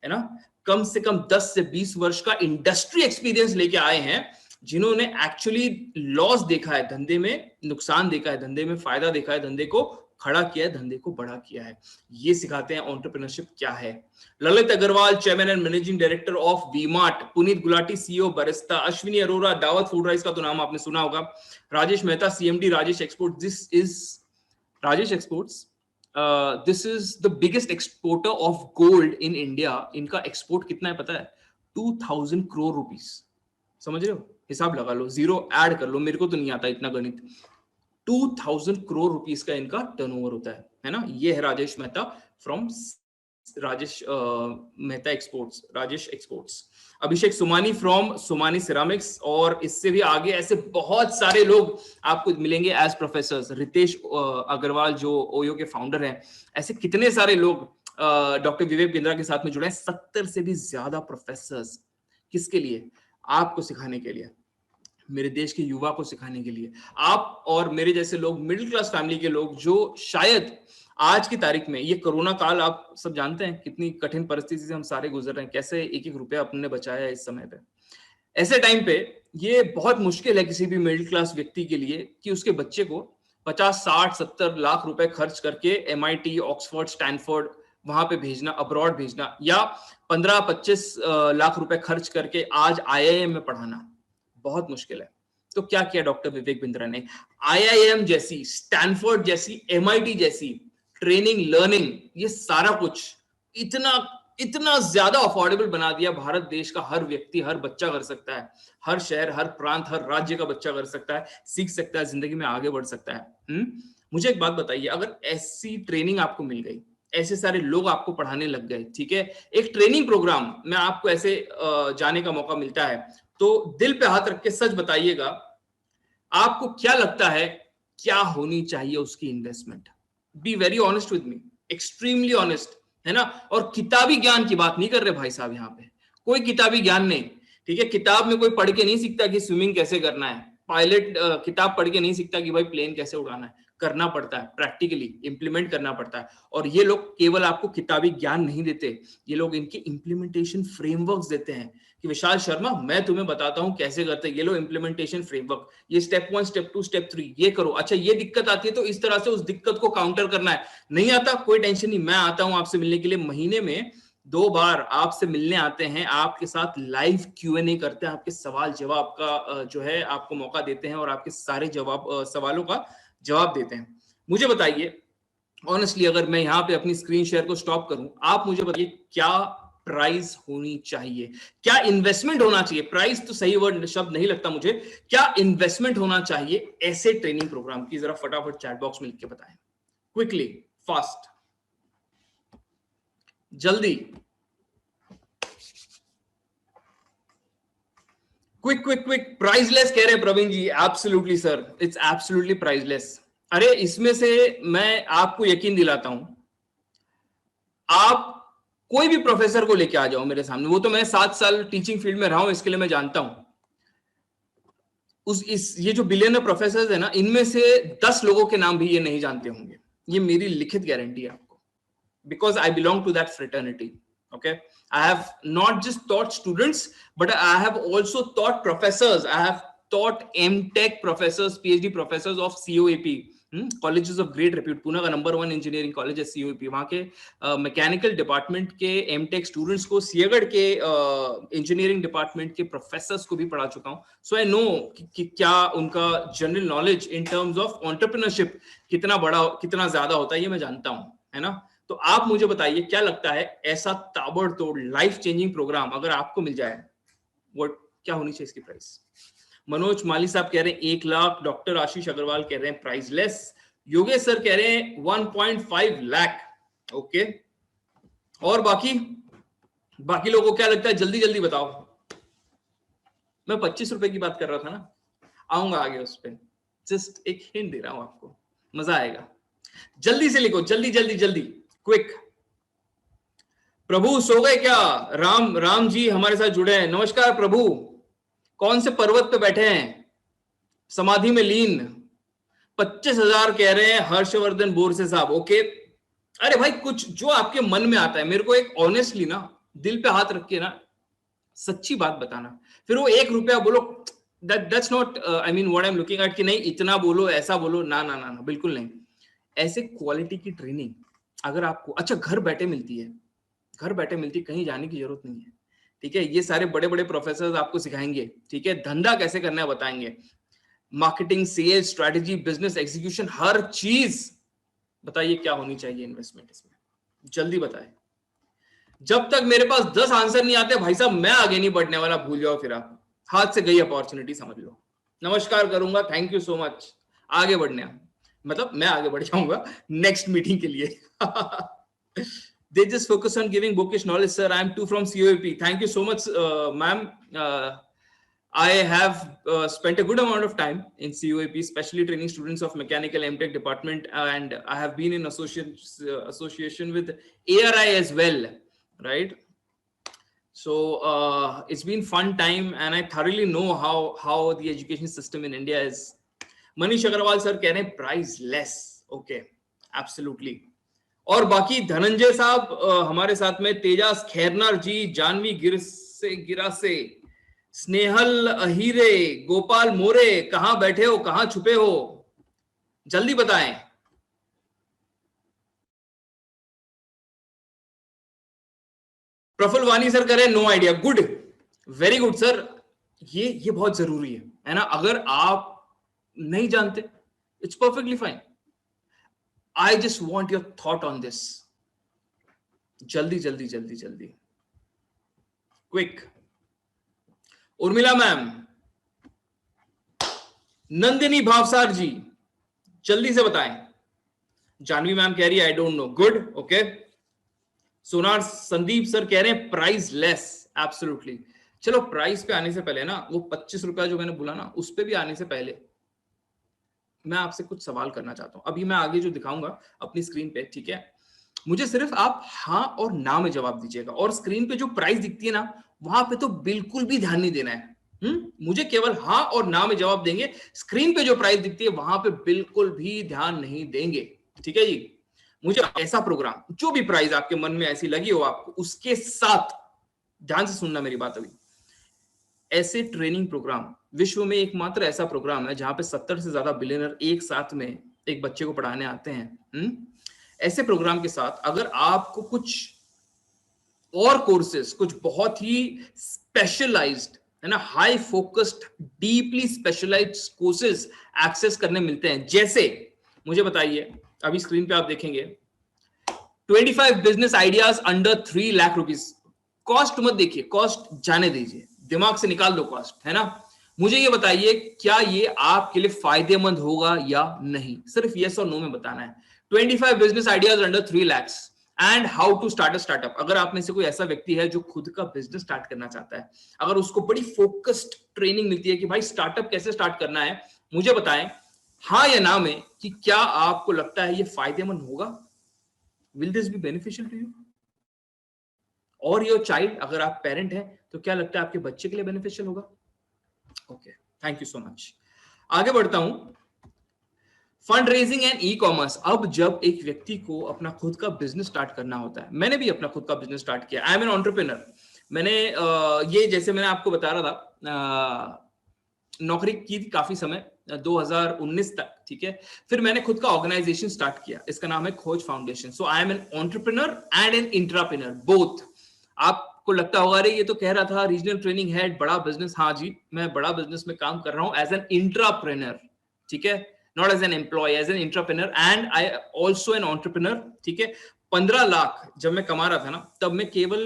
है ना। कम से कम 10 से 20 वर्ष का इंडस्ट्री एक्सपीरियंस लेके आए हैं, जिन्होंने एक्चुअली लॉस देखा है धंधे में, नुकसान देखा है धंधे में, फायदा देखा है, धंधे को खड़ा किया है, धंधे को बड़ा किया है। ये सिखाते हैं एंटरप्रेन्योरशिप क्या है। Lalit Agarwal, chairman and managing director of V Mart, Puneet Gulati, CEO Barista, Ashwini Arora, Daawat food rice का तो नाम आपने सुना होगा, Rajesh Mehta, CMD Rajesh export. This is Rajesh exports, this is the biggest exporter of gold in India. इनका एक्सपोर्ट कितना है पता है? 2000 करोड़ रुपीस। समझ रहे हो? हिसाब लगा लो, जीरो ऐड कर लो, मेरे को तो नहीं आता इतना गणित। 2000 करोड़ रुपीस का इनका टर्नओवर होता है ना। ये है Rajesh Mehta from Rajesh Mehta exports, Rajesh exports. Abhishek Sumani from Sumani ceramics, और इससे भी आगे ऐसे बहुत सारे लोग आपको मिलेंगे एज प्रोफेसर्स। रितेश अग्रवाल जो ओयो के फाउंडर हैं, ऐसे कितने सारे लोग डॉक्टर विवेक बिंद्रा के साथ में जुड़े हैं। 70 से भी ज्यादा प्रोफेसर्स। किसके लिए? आपको सिखाने के लिए, मेरे देश के युवा को सिखाने के लिए। आप और मेरे जैसे लोग, मिडिल क्लास फैमिली के लोग, जो शायद आज की तारीख में, ये कोरोना काल आप सब जानते हैं कितनी कठिन परिस्थिति से हम सारे गुजर रहे हैं, कैसे एक एक रुपया अपने बचाया है इस समय पे। ऐसे टाइम पे ये बहुत मुश्किल है किसी भी मिडिल क्लास व्यक्ति के लिए कि उसके बच्चे को 50, 60, 70 लाख रुपए खर्च करके MIT, ऑक्सफोर्ड, स्टैनफोर्ड वहां पे भेजना, अब्रॉड भेजना, या 15-25 लाख रुपए खर्च करके आज IIM में पढ़ाना बहुत मुश्किल है। तो क्या किया डॉक्टर विवेक बिंद्रा ने? IIM जैसी, स्टैनफोर्ड जैसी, MIT जैसी ट्रेनिंग, लर्निंग, ये सारा कुछ इतना ज्यादा अफोर्डेबल बना दिया। भारत देश का हर व्यक्ति, हर बच्चा कर सकता है, हर शहर, हर प्रांत, हर राज्य का बच्चा कर सकता है, सीख सकता है, जिंदगी में आगे बढ़ सकता है। मुझे एक बात बताइए, अगर ऐसी ट्रेनिंग आपको मिल गई, ऐसे सारे लोग आपको पढ़ाने लग गए, ठीक है, एक ट्रेनिंग प्रोग्राम में आपको ऐसे जाने का मौका मिलता है, तो दिल पे हाथ रख के सच बताइएगा, आपको क्या लगता है क्या होनी चाहिए उसकी investment? Be very honest with me, extremely honest, है ना। और किताबी ज्ञान की बात नहीं कर रहे भाई साहब, यहाँ पे कोई किताबी ज्ञान नहीं, ठीक है। किताब में कोई पढ़ के नहीं सीखता कि स्विमिंग कैसे करना है, पायलट किताब पढ़ के नहीं सीखता कि भाई प्लेन कैसे उड़ाना है, करना पड़ता है, प्रैक्टिकली इंप्लीमेंट करना पड़ता है। और ये लोग केवल आपको किताबी ज्ञान नहीं देते, ये लोग इनके इंप्लीमेंटेशन फ्रेमवर्क्स देते हैं कि विशाल शर्मा मैं तुम्हें बताता हूं कैसे करते हैं, ये लो इंप्लीमेंटेशन फ्रेमवर्क, ये स्टेप 1, स्टेप 2, स्टेप 3 ये करो। अच्छा ये दिक्कत आती है तो इस तरह से उस दिक्कत को काउंटर करना है। नहीं आता कोई टेंशन नहीं, मैं आता हूं आपसे मिलने के लिए, महीने में 2 बार आपसे मिलने आते हैं, आपके साथ लाइव Q&A करते हैं, आपके सवाल जवाब का जो है आपको मौका देते हैं और आपके सारे सवालों का जवाब देते हैं। मुझे बताइए ऑनेस्टली, अगर मैं यहाँ पे अपनी स्क्रीन शेयर को स्टॉप करूं, आप मुझे बताइए क्या प्राइस होनी चाहिए, क्या इन्वेस्टमेंट होना चाहिए? प्राइस तो सही वर्ड शब्द नहीं लगता मुझे, क्या इन्वेस्टमेंट होना चाहिए ऐसे ट्रेनिंग प्रोग्राम की? जरा फटाफट चैट बॉक्स में लिख के बताएं, क्विकली, फास्ट, जल्दी, क्विक। प्राइसलेस कह रहे हैं Praveen ji. Absolutely sir, it's absolutely priceless. अरे इसमें से मैं आपको यकीन दिलाता हूं, आप कोई भी प्रोफेसर को लेके आ जाओ मेरे सामने, वो तो मैं 7 साल टीचिंग फील्ड में रहा हूं, इसके लिए मैं जानता हूं। ये जो बिलियनर प्रोफेसर है ना, इनमें से 10 लोगों के नाम भी ये नहीं जानते होंगे, ये मेरी लिखित गारंटी है आपको, because I belong to that fraternity. Okay, I have not just taught students, but I have also taught professors. I have taught MTech professors, PhD professors of COAP, colleges of great repute. Pune का number 1 engineering college है COAP। वहाँ के mechanical department के MTech students को, सियागढ़ के engineering department के professors को भी पढ़ा चुका हूँ। सो आई नो कि क्या उनका general knowledge in terms of entrepreneurship कितना बड़ा, कितना ज्यादा होता है, ये मैं जानता हूँ, है ना। तो आप मुझे बताइए क्या लगता है ऐसा ताबड़तोड़ लाइफ चेंजिंग प्रोग्राम अगर आपको मिल जाए, वो क्या होनी चाहिए इसकी प्राइस? मनोज माली साहब कह रहे हैं 1 लाख, डॉक्टर आशीष अग्रवाल कह रहे हैं प्राइसलेस, योगेश सर कह रहे हैं 1.5 लाख। ओके, और बाकी लोगों को क्या लगता है? जल्दी जल्दी बताओ। मैं 25 रुपए की बात कर रहा था ना, आऊंगा आगे उस पर। जस्ट एक हिंट दे रहा हूं आपको, मजा आएगा। जल्दी से लिखो, जल्दी जल्दी जल्दी, क्विक। प्रभु सो गए क्या? राम जी हमारे साथ जुड़े हैं। नमस्कार प्रभु, कौन से पर्वत पे बैठे हैं? समाधि में लीन। 25,000 कह रहे हैं हर्षवर्धन बोरसे साहब। ओके, अरे भाई कुछ जो आपके मन में आता है, मेरे को एक ऑनेस्टली ना दिल पे हाथ रख के ना सच्ची बात बताना। फिर वो 1 रुपया बोलो, that's not I mean what I am looking at कि नहीं इतना बोलो, ऐसा बोलो, ना ना ना ना, बिल्कुल नहीं। ऐसे क्वालिटी की ट्रेनिंग अगर आपको अच्छा घर बैठे मिलती है, घर बैठे मिलती, कहीं जाने की जरूरत नहीं है, ठीक है। ये सारे बड़े बड़े प्रोफेसर आपको सिखाएंगे, ठीक है। धंधा कैसे करना है बताएंगे, marketing, sales, strategy, business execution, हर चीज। बताइए क्या होनी चाहिए इन्वेस्टमेंट इसमें, जल्दी बताएं। जब तक मेरे पास 10 आंसर नहीं आते भाई साहब, मैं आगे नहीं बढ़ने वाला, भूल जाओ फिर आप, हाथ से गई अपॉर्चुनिटी समझ लो। नमस्कार करूंगा, थैंक यू सो मच। आगे बढ़ने, मतलब मैं आगे बढ़ जाऊंगा नेक्स्ट मीटिंग के लिए। They just focus on giving bookish knowledge, sir. I am too from COEP. Thank you so much, ma'am. I have spent a good amount of time in COEP, especially training students of mechanical MTech department, and I have been in association with ARI as well, right? So it's been fun time, and I thoroughly know how the education system in India is. Manish Agarwal sir कह रहे हैं priceless. Okay, absolutely. और बाकी धनंजय साहब हमारे साथ में, तेजास खैरनार जी, जानवी गिरा से, स्नेहल अहीरे, गोपाल मोरे, कहां बैठे हो, कहां छुपे हो, जल्दी बताएं। प्रफुल्ल वानी सर करें no idea. Good, very good sir, ये बहुत जरूरी है ना। अगर आप नहीं जानते, it's perfectly fine. I just want your thought on this. जल्दी जल्दी जल्दी जल्दी, क्विक। उर्मिला मैम, नंदिनी भावसार जी, जल्दी से बताएं। जानवी मैम कह रही है I don't know. Good, okay. Sonar Sandeep sir कह रहे हैं प्राइस लेस। एब्सोल्युटली। चलो प्राइस पे आने से पहले ना, वो 25 रुपया जो मैंने बोला ना, उस पे भी आने से पहले मैं आपसे कुछ सवाल करना चाहता हूं। अभी मैं आगे जो दिखाऊंगा अपनी स्क्रीन पे, ठीक है, मुझे सिर्फ आप हाँ और ना में जवाब दीजिएगा। और स्क्रीन पे जो प्राइस दिखती है ना, वहां पे तो बिल्कुल भी ध्यान नहीं देना है। मुझे केवल हाँ और ना में जवाब देंगे। स्क्रीन पे जो प्राइस दिखती है वहां पे बिल्कुल भी ध्यान नहीं देंगे, ठीक है जी। मुझे ऐसा प्रोग्राम, जो भी प्राइस आपके मन में ऐसी लगी हो आपको, उसके साथ ध्यान से सुनना मेरी बात। अभी ऐसे ट्रेनिंग प्रोग्राम विश्व में एकमात्र ऐसा प्रोग्राम है जहां पे 70 से ज्यादा बिलियनर एक साथ में एक बच्चे को पढ़ाने आते हैं। ऐसे प्रोग्राम के साथ अगर आपको कुछ और कोर्सेज, कुछ बहुत ही स्पेशलाइज्ड, है ना, high focused, deeply specialised courses access करने मिलते हैं, जैसे मुझे बताइए, अभी स्क्रीन पे आप देखेंगे 25 business ideas under 3 lakh rupees. Cost मत देखिए, कॉस्ट जाने दीजिए, दिमाग से निकाल दो कॉस्ट, है ना। मुझे ये बताइए क्या ये आपके लिए फायदेमंद होगा या नहीं, सिर्फ यस और नो में बताना है। 25 business ideas under 3 lakhs and how to start a startup. अगर आप में से कोई ऐसा व्यक्ति है जो खुद का बिजनेस स्टार्ट करना चाहता है, अगर उसको बड़ी फोकस्ड ट्रेनिंग मिलती है कि भाई स्टार्टअप कैसे स्टार्ट करना है, मुझे बताएं हाँ या ना में कि क्या आपको लगता है ये फायदेमंद होगा। Will this be beneficial to you और योर चाइल्ड। अगर आप पेरेंट हैं तो क्या लगता है आपके बच्चे के लिए बेनिफिशियल होगा। Okay, thank you so much. आगे बढ़ता हूं, fund raising and e commerce. अब जब एक व्यक्ति को अपना खुद का बिजनेस स्टार्ट करना होता है, मैंने भी अपना खुद का बिजनेस स्टार्ट किया, आई एम एन एंटरप्रेन्योर। मैंने ये जैसे मैंने आपको बता रहा था, नौकरी की थी काफी समय, 2019 तक, ठीक है। फिर मैंने खुद का ऑर्गेनाइजेशन स्टार्ट किया, इसका नाम है Khoj foundation. So I am an entrepreneur and an intrapreneur, both. आपको लगता होगा अरे ये तो कह रहा था regional training head, Bada business. हाँ जी, मैं बड़ा बिजनेस में काम कर रहा हूं एज एन इंट्राप्रेन्योर, ठीक है, not as an employ, as an intrapreneur and I also an entrepreneur, ठीक है। 15 लाख जब मैं कमा रहा था ना, तब मैं केवल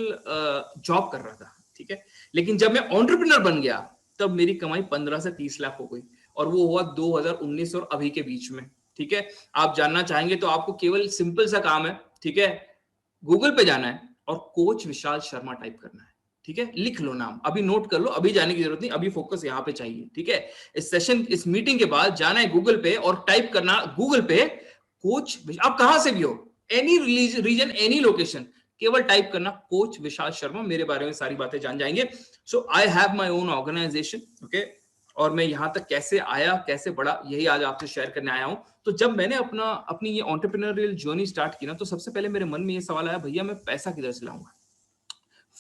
जॉब कर रहा था, ठीक है। लेकिन जब मैं एंटरप्रेन्योर बन गया तब मेरी कमाई 15 से 30 लाख हो गई, और वो हुआ 2019 और अभी के बीच में, ठीक है। आप जानना चाहेंगे तो आपको केवल सिंपल सा काम है, ठीक है, गूगल पे जाना है और कोच विशाल शर्मा टाइप करना है। ठीक है, लिख लो नाम, अभी नोट कर लो, अभी जाने की जरूरत नहीं, अभी फोकस यहाँ पे चाहिए, ठीक है। इस सेशन, इस मीटिंग के बाद जाना है गूगल पे और टाइप करना गूगल पे कोच, आप कहां से भी हो, एनी रीजन, एनी लोकेशन, केवल टाइप करना कोच विशाल शर्मा, मेरे बारे में सारी बातें जान जाएंगे। So I have my own organisation, okay, और मैं यहां तक कैसे आया, कैसे बढ़ा, यही आज आपसे शेयर करने आया हूं। तो जब मैंने अपनी ये एंटरप्रेन्योरियल जर्नी स्टार्ट की ना, तो सबसे पहले मेरे मन में ये सवाल आया, भैया मैं पैसा किधर से लाऊंगा।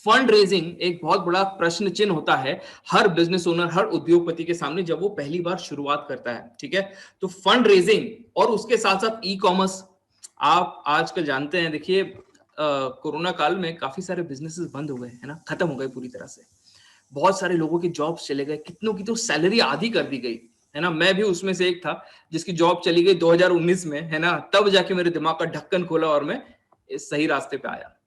फंड रेजिंग एक बहुत बड़ा प्रश्न चिन्ह होता है हर बिजनेस ओनर, हर उद्योगपति के सामने जब वो पहली बार शुरुआत करता है, ठीक है। तो फंड रेजिंग और उसके साथ साथ ई कॉमर्स, आप आजकल जानते हैं, देखिए कोरोना काल में काफी सारे बिजनेसेस बंद हो गए, है ना, खत्म हो गए पूरी तरह से। बहुत सारे लोगों की जॉब्स चले गए, कितनों की तो सैलरी आधी कर दी गई, है ना। मैं भी उसमें से एक था जिसकी जॉब चली गई 2019 में, है ना, तब जाके मेरे दिमाग का ढक्कन खोला और मैं इस सही रास्ते पे आया।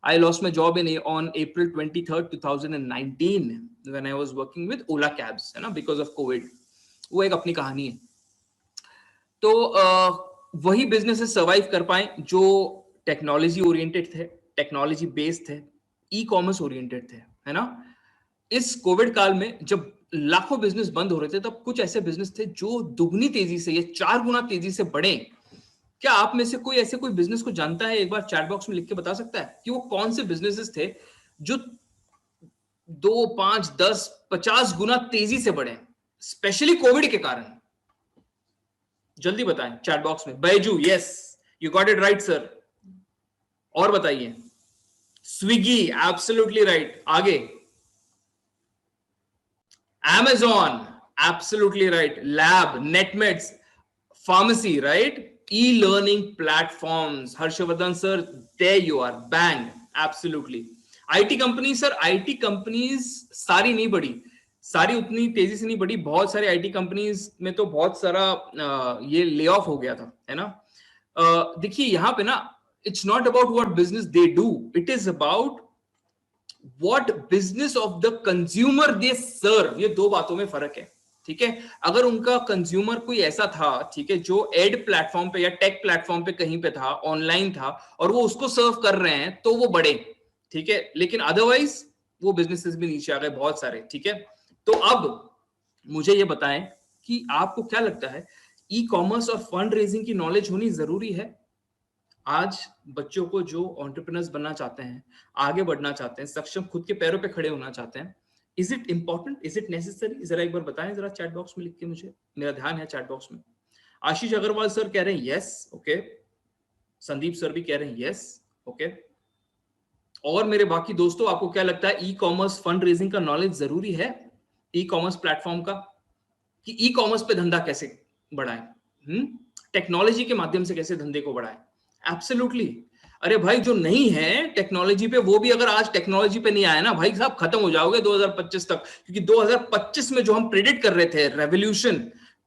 I lost my job on April 23rd, 2019 when I was working with Ola Cabs, है ना, because of COVID। वो एक अपनी कहानी है। तो वही बिजनेसेस सर्वाइव कर पाए जो टेक्नोलॉजी ओरिएंटेड थे, टेक्नोलॉजी बेस्ड थे, ई कॉमर्स ओरिएंटेड थे, है ना। इस कोविड काल में जब लाखों बिजनेस बंद हो रहे थे, तब कुछ ऐसे बिजनेस थे जो दुगनी तेजी से, ये 4 गुना तेजी से बढ़े। क्या आप में से कोई ऐसे कोई बिजनेस को जानता है, एक बार चैट बॉक्स में लिख के बता सकता है कि वो कौन से बिजनेसेस थे जो 2, 5, 10, 50 गुना तेजी से बढ़े, स्पेशली कोविड के कारण। जल्दी बताएं चैट बॉक्स में। Baiju, yes, you got it right sir. और बताइए। Swiggy, absolutely right. आगे। Amazon, absolutely right. Lab, NetMeds, pharmacy, right? E-learning platforms. Harshvardhan sir, there you are. Bang, absolutely. IT companies sir, IT companies सारी नहीं बढ़ी, सारी उतनी तेजी से नहीं बढ़ी। बहुत सारे IT companies में तो बहुत सारा ये ले ऑफ हो गया था, है ना। देखिए यहाँ पे ना, it's not about what business they do, it is about what business of the consumer they serve। ये दो बातों में फर्क है, ठीक है। अगर उनका कंज्यूमर कोई ऐसा था, ठीक है, जो एड प्लेटफॉर्म पे या टेक प्लेटफॉर्म पे कहीं पे था, ऑनलाइन था, और वो उसको सर्व कर रहे हैं, तो वो बढ़े, ठीक है। लेकिन अदरवाइज वो बिजनेसेस भी नीचे आ गए बहुत सारे, ठीक है। तो अब मुझे ये बताएं कि आपको क्या लगता है, ई कॉमर्स और फंड रेजिंग की नॉलेज होनी जरूरी है आज बच्चों को जो एंटरप्रेन्योर्स बनना चाहते हैं, आगे बढ़ना चाहते हैं, सक्षम, खुद के पैरों पे खड़े होना चाहते हैं। Is it important, is it necessary? जरा एक बार बताएं जरा चैट बॉक्स में लिख के मुझे, मेरा ध्यान है चैट बॉक्स में। आशीष अग्रवाल सर कह रहे हैं यस, ओके। संदीप सर भी कह रहे हैं यस, ओके। और मेरे बाकी दोस्तों, आपको क्या लगता है, ई कॉमर्स फंड रेजिंग का नॉलेज जरूरी है ई कॉमर्स प्लेटफॉर्म का, कि ई कॉमर्स पे धंधा कैसे बढ़ाएं, टेक्नोलॉजी के माध्यम से कैसे धंधे को बढ़ाएं? एब्सोल्युटली। अरे भाई, जो नहीं है टेक्नोलॉजी पे, वो भी अगर आज टेक्नोलॉजी पे नहीं आया ना भाई साहब, खत्म हो जाओगे 2025 तक। क्योंकि 2025 में जो हम प्रेडिक्ट कर रहे थे रेवोल्यूशन,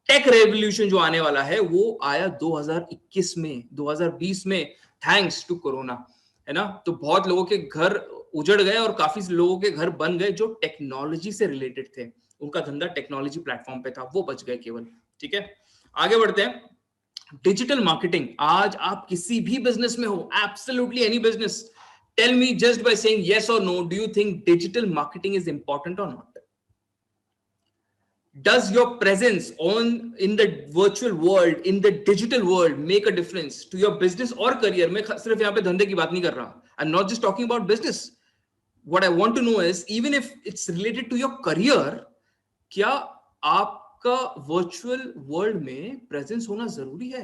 टेक रेवोल्यूशन जो आने वाला है, वो आया 2021 में, 2020 में, थैंक्स टू कोरोना, है ना। तो बहुत लोगों के घर उजड़ गए और काफी लोगों के घर बन गए जो टेक्नोलॉजी से रिलेटेड थे, उनका धंधा टेक्नोलॉजी प्लेटफॉर्म पे था, वो बच गए केवल, ठीक है। आगे बढ़ते हैं। डिजिटल मार्केटिंग, आज आप किसी भी बिजनेस में हो, absolutely any business, tell me just by saying yes और no, do you think digital marketing is important और not? Does your presence in the virtual world, in the digital world, make a difference to your business or career? मैं सिर्फ यहाँ पे धंधे की बात नहीं कर रहा, I'm not just talking about business. What I want to know is, even if it's related to your career, क्या आपका वर्चुअल वर्ल्ड में प्रेजेंस होना जरूरी है?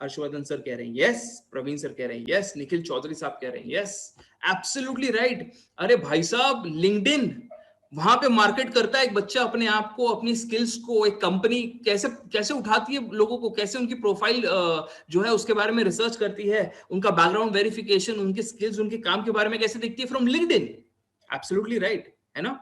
हर्षवर्धन सर कह रहे हैं यस, प्रवीण सर कह रहे हैं यस, निखिल चौधरी साहब कह रहे हैं यस, एब्सोल्युटली राइट। अरे भाई साहब, लिंक्डइन, वहां पे मार्केट करता है एक बच्चा अपने आप को, अपनी स्किल्स को, एक कंपनी कैसे कैसे उठाती है लोगों को, कैसे उनकी प्रोफाइल जो है उसके बारे में रिसर्च करती है, उनका बैकग्राउंड वेरिफिकेशन, उनके स्किल्स, उनके काम के बारे में कैसे देखती है, फ्रॉम लिंक्डइन। एब्सोल्युटली राइट, है ना।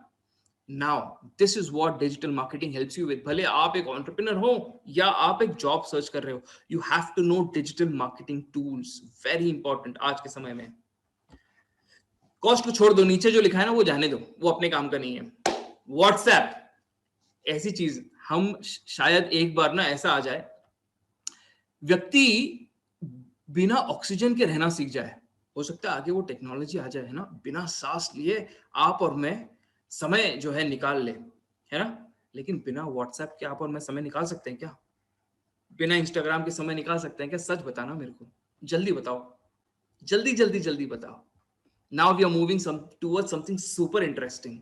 Now this is what digital marketing helps you with. भले आप एक एंटरप्रेन्योर हो या आप एक जॉब सर्च कर रहे हो, you have to know digital marketing tools, very important आज के समय में। कॉस्ट को छोड़ दो, नीचे जो लिखा है ना वो जाने दो, वो अपने काम का नहीं है। व्हाट्सएप ऐसी चीज, हम शायद एक बार ना ऐसा आ जाए, व्यक्ति बिना ऑक्सीजन के रहना सीख जाए, हो सकता है आगे वो टेक्नोलॉजी आ जाए, है ना, बिना सांस लिए आप और मैं समय जो है निकाल ले, है ना, लेकिन बिना व्हाट्सएप के आप और मैं समय निकाल सकते हैं क्या? बिना इंस्टाग्राम के समय निकाल सकते हैं क्या? सच बताना मेरे को, जल्दी बताओ, जल्दी जल्दी जल्दी बताओ। Now we are moving towards something super interesting.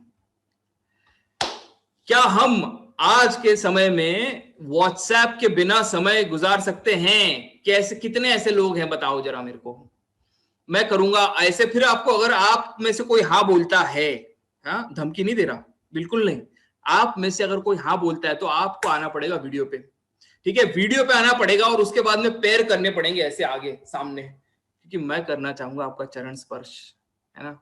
क्या हम आज के समय में व्हाट्सएप के बिना समय गुजार सकते हैं? कैसे, कितने ऐसे लोग हैं बताओ जरा मेरे को। मैं करूंगा ऐसे, फिर आपको अगर आप में से कोई हाँ बोलता है, हाँ, धमकी नहीं दे रहा, बिल्कुल नहीं, आप में से अगर कोई हाँ बोलता है तो आपको आना पड़ेगा वीडियो पे, ठीक है, वीडियो पे आना पड़ेगा और उसके बाद में पैर करने पड़ेंगे ऐसे आगे सामने, क्योंकि मैं करना चाहूंगा आपका चरण स्पर्श, है ना।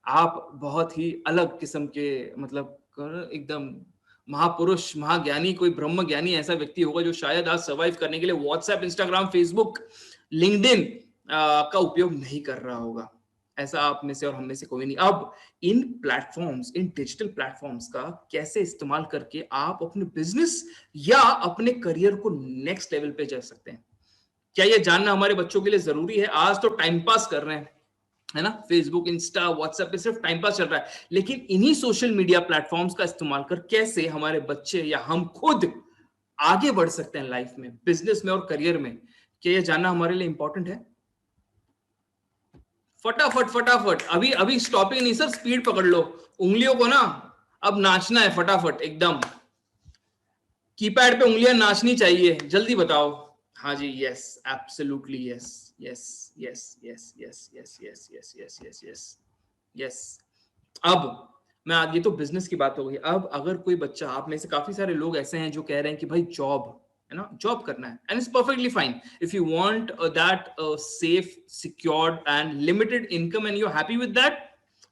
आप बहुत ही अलग किस्म के, मतलब एकदम महापुरुष, महाज्ञानी, कोई ब्रह्म ज्ञानी ऐसा व्यक्ति होगा जो शायद आज सर्वाइव करने के लिए व्हाट्सएप, इंस्टाग्राम, फेसबुक, लिंक्डइन का उपयोग नहीं कर रहा होगा। ऐसा आप में से और हम में से कोई नहीं। अब इन प्लेटफॉर्म्स, इन डिजिटल प्लेटफॉर्म्स का कैसे इस्तेमाल करके आप अपने बिजनेस या अपने करियर को नेक्स्ट लेवल पे जा सकते हैं, क्या ये जानना हमारे बच्चों के लिए जरूरी है? आज तो टाइम पास कर रहे हैं, है ना, फेसबुक, इंस्टा, व्हाट्सएप पे सिर्फ टाइम पास चल रहा है, लेकिन इन्हीं सोशल मीडिया प्लेटफॉर्म्स का इस्तेमाल कर कैसे हमारे बच्चे या हम खुद आगे बढ़ सकते हैं लाइफ में, बिजनेस में और करियर में, क्या ये जानना हमारे लिए इंपॉर्टेंट है? फटाफट फटाफट, अभी अभी स्टॉपिंग नहीं सर, स्पीड पकड़ लो उंगलियों को ना, अब नाचना है फटाफट एकदम, कीपैड पे उंगलियां नाचनी चाहिए, जल्दी बताओ। हाँ जी, yes, absolutely yes, yes yes yes yes yes yes yes yes yes yes yes. अब मैं आज, ये तो बिजनेस की बात हो गई, अब अगर कोई बच्चा, आप में से काफी सारे लोग ऐसे हैं जो कह रहे हैं कि भाई जॉब, है ना, जॉब करना है, and it's perfectly fine if you want that safe, secured and limited income and you are happy with that,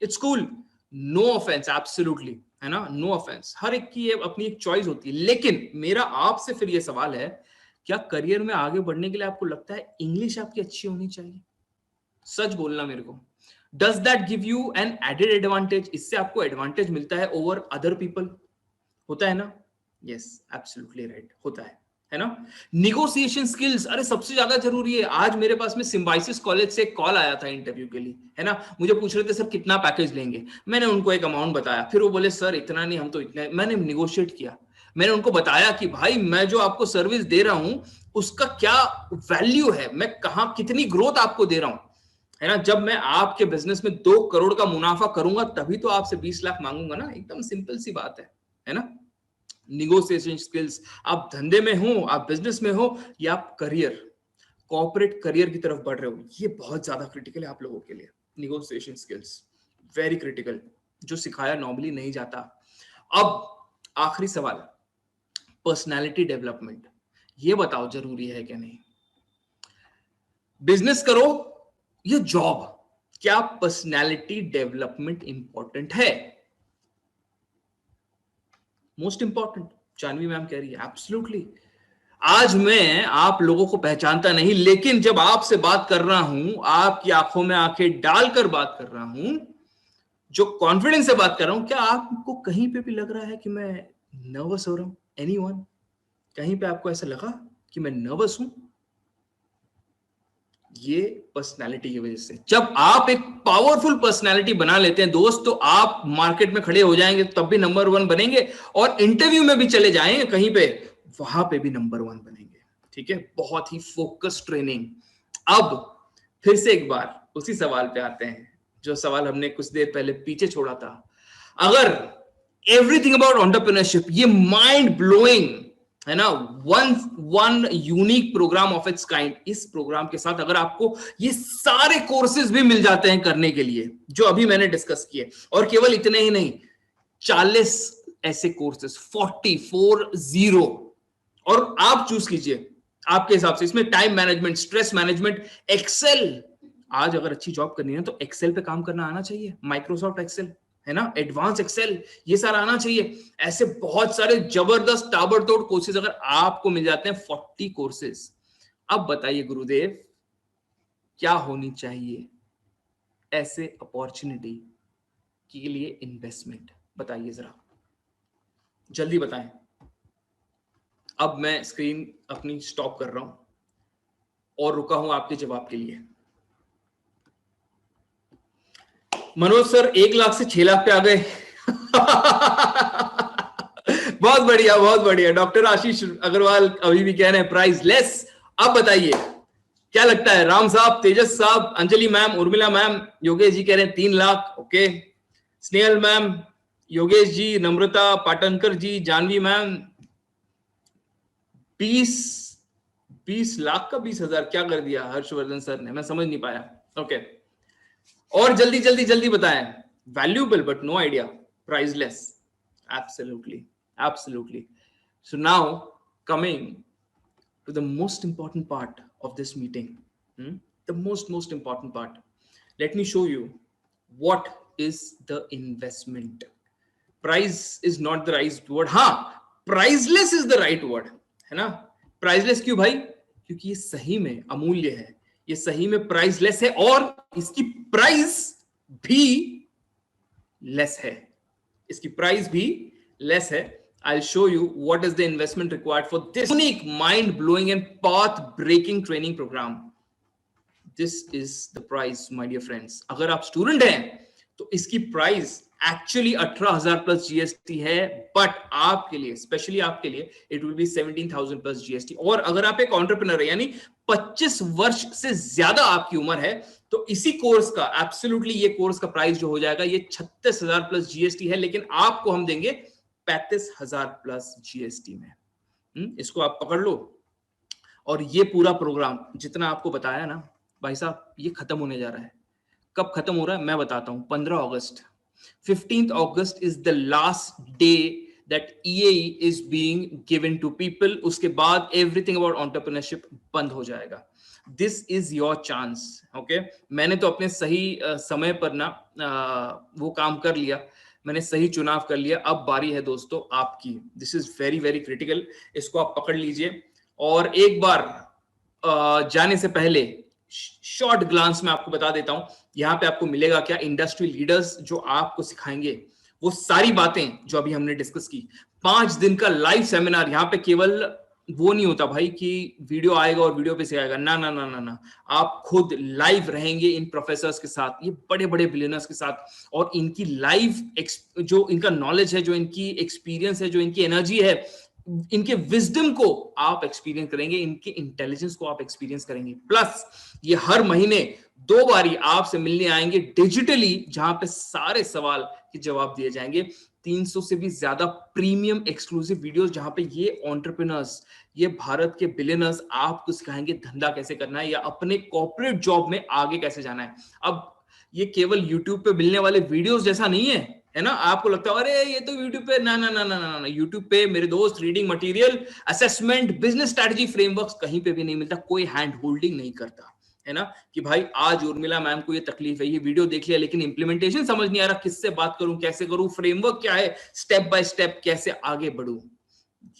it's cool, no offence, absolutely, है ना, नो ऑफेंस, हर एक की अपनी एक चॉइस होती है। लेकिन मेरा आपसे फिर ये सवाल है, क्या करियर में आगे बढ़ने के लिए आपको लगता है इंग्लिश आपकी अच्छी होनी चाहिए? सच बोलना मेरे को, does that give you an added advantage? इससे आपको एडवांटेज मिलता है ओवर अदर पीपल, होता है ना? यस, एब्सोल्युटली राइट, होता है ना। निगोशिएशन स्किल्स, अरे सबसे ज्यादा जरूरी है। आज मेरे पास में सिम्बाइसिस कॉलेज से एक कॉल आया था इंटरव्यू के लिए, है ना, मुझे पूछ रहे थे सर कितना पैकेज लेंगे, मैंने उनको एक अमाउंट बताया, फिर वो बोले सर इतना नहीं, हम तो इतना, मैंने निगोशिएट किया, मैंने उनको बताया कि भाई मैं जो आपको सर्विस दे रहा हूं उसका क्या वैल्यू है, मैं कहां कितनी ग्रोथ आपको दे रहा हूं, है ना। जब मैं आपके बिजनेस में 2 करोड़ का मुनाफा करूंगा तभी तो आपसे 20 लाख मांगूंगा ना, एकदम सिंपल सी बात है ना। निगोशिएशन स्किल्स, आप धंधे में हो, आप बिजनेस में हो, या आप करियर, कॉर्पोरेट करियर की तरफ बढ़ रहे हो, ये बहुत ज्यादा क्रिटिकल है आप लोगों के लिए। निगोशिएशन स्किल्स वेरी क्रिटिकल, जो सिखाया नॉर्मली नहीं जाता। अब आखिरी सवाल, पर्सनालिटी डेवलपमेंट, ये बताओ जरूरी है क्या नहीं? बिजनेस करो या जॉब, क्या पर्सनालिटी डेवलपमेंट इंपॉर्टेंट है? मोस्ट इंपॉर्टेंट, जानवी मैम कह रही है, एब्सोल्युटली। आज मैं आप लोगों को पहचानता नहीं, लेकिन जब आपसे बात कर रहा हूं, आपकी आंखों में आंखें डालकर बात कर रहा हूं, जो कॉन्फिडेंस से बात कर रहा हूं, क्या आपको कहीं पे भी लग रहा है कि मैं नर्वस हो रहा हूं? एनीवन, कहीं पे आपको ऐसा लगा कि मैं नर्वस हूं? ये पर्सनालिटी की वजह से। जब आप एक पावरफुल पर्सनालिटी बना लेते हैं दोस्त, तो आप मार्केट में खड़े हो जाएंगे तब भी नंबर 1 बनेंगे, और इंटरव्यू में भी चले जाएंगे कहीं पे, वहां पे भी नंबर 1 बनेंगे, ठीक है। बहुत ही फोकस ट्रेनिंग। अब फिर से एक बार उसी सवाल पे आते हैं, जो सवाल हमने कुछ देर पहले पीछे छोड़ा था। अगर एवरीथिंग अबाउट एंटरप्रेन्योरशिप, ये माइंड ब्लोइंग, है ना, one unique programme of its kind, इस प्रोग्राम के साथ अगर आपको ये सारे कोर्सेज भी मिल जाते हैं करने के लिए जो अभी मैंने डिस्कस किए, और केवल इतने ही नहीं, 40 ऐसे कोर्सेज, 40, और आप चूज कीजिए आपके हिसाब से। इसमें time management, stress management, Excel, आज अगर अच्छी जॉब करनी है तो एक्सेल पे काम करना आना चाहिए, माइक्रोसॉफ्ट एक्सेल, है ना, एडवांस एक्सेल, ये सारा आना चाहिए। ऐसे बहुत सारे जबरदस्त ताबड़तोड़ कोर्सेज अगर आपको मिल जाते हैं, 40 कोर्सेज। अब बताइए गुरुदेव, क्या होनी चाहिए ऐसे अपॉर्चुनिटी के लिए इन्वेस्टमेंट? बताइए जरा, जल्दी बताएं। अब मैं स्क्रीन अपनी स्टॉप कर रहा हूं और रुका हूं आपके जवाब के लिए। मनोज सर 1 लाख से 6 लाख पे आ गए। बहुत बढ़िया, बहुत बढ़िया। डॉक्टर आशीष अग्रवाल अभी भी कह रहे हैं प्राइस लेस। अब बताइए क्या लगता है? राम साहब, तेजस साहब, अंजलि मैम, उर्मिला मैम, योगेश जी कह रहे हैं 3 लाख। ओके, स्नेहल मैम, योगेश जी, नम्रता पाटनकर जी, जानवी मैम, 20 लाख का 20,000 क्या कर दिया हर्षवर्धन सर ने, मैं समझ नहीं पाया। ओके, और जल्दी जल्दी जल्दी बताएं। Valuable but no idea, priceless. Absolutely, absolutely. So now coming to the most important part of this meeting, the most important part. Let me show you what is the investment. Price is not the right word. हाँ, priceless is the right word, है ना? Priceless क्यों भाई? क्योंकि ये सही में अमूल्य है, ये सही में priceless है और इसकी प्राइस भी लेस है, इसकी प्राइस भी लेस है। I'll show you what is the investment required for this unique, mind-blowing and path-breaking training program. This is the price, my dear friends. अगर आप स्टूडेंट हैं तो इसकी प्राइस एक्चुअली 18,000 प्लस जीएसटी है, बट आपके लिए, स्पेशली आपके लिए, it will be 17,000 plus GST. और अगर आप एक एंटरप्रेन्योर है, यानी 25 वर्ष से ज्यादा आपकी उम्र है, तो इसी कोर्स का एब्सोल्युटली ये कोर्स का प्राइस जो हो जाएगा ये 36,000 प्लस जीएसटी है, लेकिन आपको हम देंगे 35,000 प्लस जीएसटी में। इसको आप पकड़ लो। और ये पूरा प्रोग्राम जितना आपको बताया ना भाई साहब, ये खत्म होने जा रहा है। कब खत्म हो रहा है मैं बताता हूं, 15 अगस्त। 15th August is the last day that EAE is being given to people. उसके बाद everything about entrepreneurship बंद हो जाएगा। This is your chance, okay? मैंने तो अपने सही समय पर ना वो काम कर लिया, मैंने सही चुनाव कर लिया। अब बारी है दोस्तों आपकी। This is very very critical, इसको आप पकड़ लीजिए। और एक बार जाने से पहले शॉर्ट ग्लांस में आपको बता देता हूं, यहाँ पे आपको मिलेगा क्या, इंडस्ट्री लीडर्स जो आपको सिखाएंगे वो सारी बातें जो अभी हमने डिस्कस की। 5 दिन का लाइव सेमिनार। यहाँ पे केवल वो नहीं होता भाई कि वीडियो आएगा और वीडियो पे से आएगा, ना ना ना ना ना, आप खुद लाइव रहेंगे इन प्रोफेसर्स के साथ, ये बड़े बड़े बिलियनर्स के साथ, और इनकी लाइव जो इनका नॉलेज है, जो इनकी एक्सपीरियंस है, जो इनकी एनर्जी है, इनके विजडम को आप एक्सपीरियंस करेंगे, इनके इंटेलिजेंस को आप एक्सपीरियंस करेंगे। प्लस ये हर महीने 2 बारी आपसे मिलने आएंगे डिजिटली, जहां पे सारे सवाल के जवाब दिए जाएंगे। 300 से भी ज्यादा प्रीमियम एक्सक्लूसिव वीडियोस, जहां पे ये एंटरप्रेन्योर्स, ये भारत के बिलियनर्स आपको सिखाएंगे धंधा कैसे करना है या अपने कॉर्पोरेट जॉब में आगे कैसे जाना है। अब ये केवल YouTube पे मिलने वाले वीडियोस जैसा नहीं है ना? आपको लगता है अरे ये तो YouTube पे, ना ना ना ना ना ना, YouTube पे मेरे दोस्त reading material, assessment, business strategy, frameworks कहीं पे भी नहीं मिलता। कोई हैंड होल्डिंग नहीं करता है ना, कि भाई आज उर्मिला मैम को ये तकलीफ है, ये वीडियो देख लिया लेकिन इंप्लीमेंटेशन समझ नहीं आ रहा, किससे बात करूं, कैसे करूं, फ्रेमवर्क क्या है, स्टेप बाय स्टेप कैसे आगे बढ़ूं,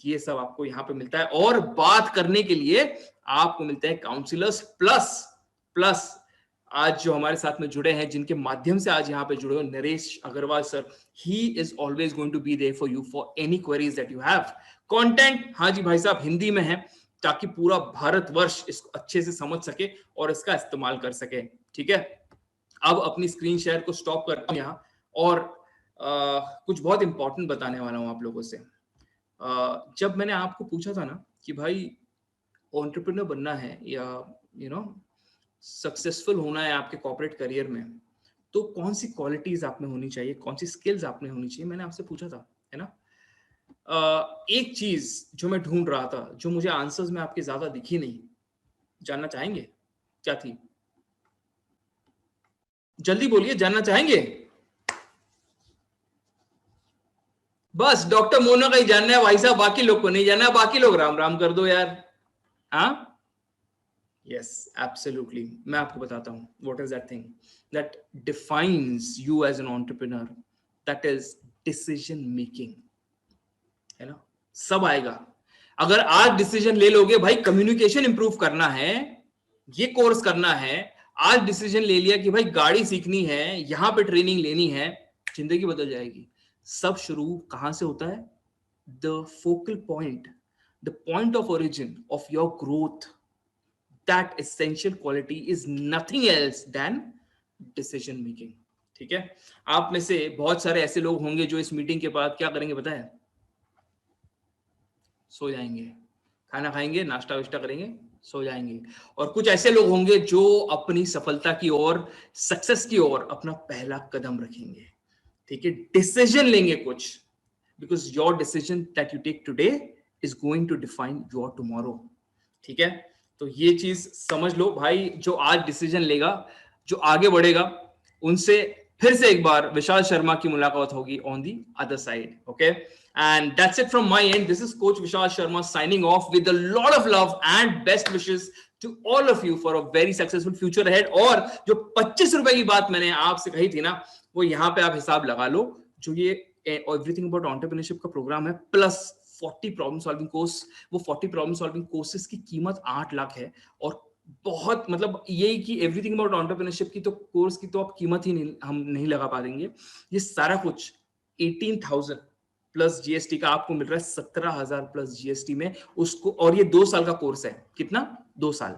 ये सब आपको यहाँ पे मिलता है। और बात करने के लिए आपको मिलते हैं काउंसलर्स। प्लस आज जो हमारे साथ में जुड़े हैं, जिनके माध्यम से आज यहाँ पे जुड़े हो, Naresh Agarwal sir, he is always going to be there for you for any queries that you have. Content, हाँ जी भाई साहब, हिंदी में है, ताकि पूरा भारतवर्ष इसको अच्छे से समझ सके और इसका इस्तेमाल कर सके। ठीक है, अब अपनी स्क्रीन शेयर को स्टॉप करता हूं यहाँ, और कुछ बहुत इंपॉर्टेंट बताने वाला हूं आप लोगों से। जब मैंने आपको पूछा था ना कि भाई एंटरप्रेन्योर बनना है या सक्सेसफुल होना है आपके कॉर्पोरेट करियर में, तो कौन सी क्वालिटीज आप में होनी चाहिए, कौन सी स्किल्स आप में होनी चाहिए, मैंने आपसे पूछा था, है ना? एक चीज जो मैं ढूंढ रहा था, जो मुझे आंसर्स में आपके ज्यादा दिखी नहीं, जानना चाहेंगे क्या थी? जल्दी बोलिए, जानना चाहेंगे? बस डॉक्टर मोना का ही जानना है भाई साहब, बाकी लोग को नहीं जानना है। बाकी लोग राम राम कर दो यार। हाँ, यस, एब्सोल्युटली। मैं आपको बताता हूं what is that thing that defines you as an entrepreneur, that is decision making, है ना? सब आएगा अगर आज डिसीजन ले लोगे। भाई कम्युनिकेशन इंप्रूव करना है, ये कोर्स करना है, आज डिसीजन ले लिया कि भाई गाड़ी सीखनी है, यहां पे ट्रेनिंग लेनी है, जिंदगी बदल जाएगी। सब शुरू कहां से होता है? The focal point, the point of origin of your growth, that essential quality is nothing else than decision making. ठीक है, आप में से बहुत सारे ऐसे लोग होंगे जो इस मीटिंग के बाद क्या करेंगे पता है? सो जाएंगे, खाना खाएंगे, नाश्ता वाश्ता करेंगे, सो जाएंगे। और कुछ ऐसे लोग होंगे जो अपनी सफलता की ओर, सक्सेस की ओर अपना पहला कदम रखेंगे, ठीक है, डिसीजन लेंगे कुछ, because your decision that you take today is going to define your tomorrow. ठीक है, तो ये चीज समझ लो भाई, जो आज डिसीजन लेगा, जो आगे बढ़ेगा, उनसे फिर से एक बार विशाल शर्मा की मुलाकात होगी on the other side. Okay, and that's it from my end. This is Coach Vishal Sharma signing off with a lot of love and best wishes to all of you for a very successful future ahead. और जो 25 रुपए की बात मैंने आपसे कही थी ना, वो यहाँ पे आप हिसाब लगा लो, जो ये एवरीथिंग अबाउट एंटरप्रेन्योरशिप का प्रोग्राम है प्लस 40 प्रॉब्लम सॉल्विंग कोर्स, वो 40 प्रॉब्लम सॉल्विंग कोर्सेज की कीमत 8 लाख है। और बहुत मतलब यही कि एवरीथिंग अबाउट एंटरप्रेन्योरशिप की तो कोर्स की तो आप कीमत ही नहीं, हम नहीं लगा पा देंगे। ये सारा कुछ 18,000 प्लस जीएसटी का आपको मिल रहा है 17,000 प्लस जीएसटी में उसको, और ये 2 साल का कोर्स है। कितना? 2 साल,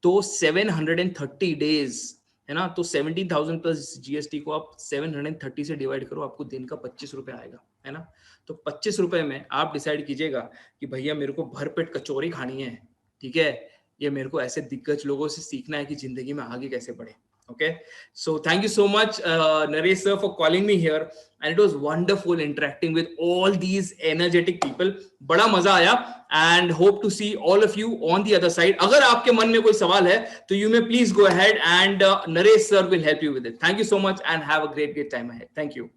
तो 730 डेज है ना, तो 17,000 प्लस जीएसटी को आप 730 से डिवाइड करो, आपको दिन का 25 रुपए आएगा, है ना। तो 25 रुपए में आप डिसाइड कीजिएगा कि भैया मेरे को भरपेट कचौरी खानी है, ठीक है, ये मेरे को ऐसे दिग्गज लोगों से सीखना है कि जिंदगी में आगे कैसे बढ़े। Okay, so thank you so much, Naresh sir, for calling me here, and it was wonderful interacting with all these energetic people. बड़ा मजा आया, and hope to see all of you on the other side. अगर आपके मन में कोई सवाल है तो you may please go ahead and Naresh sir will help you with it. Thank you so much and have a great time ahead. Thank you.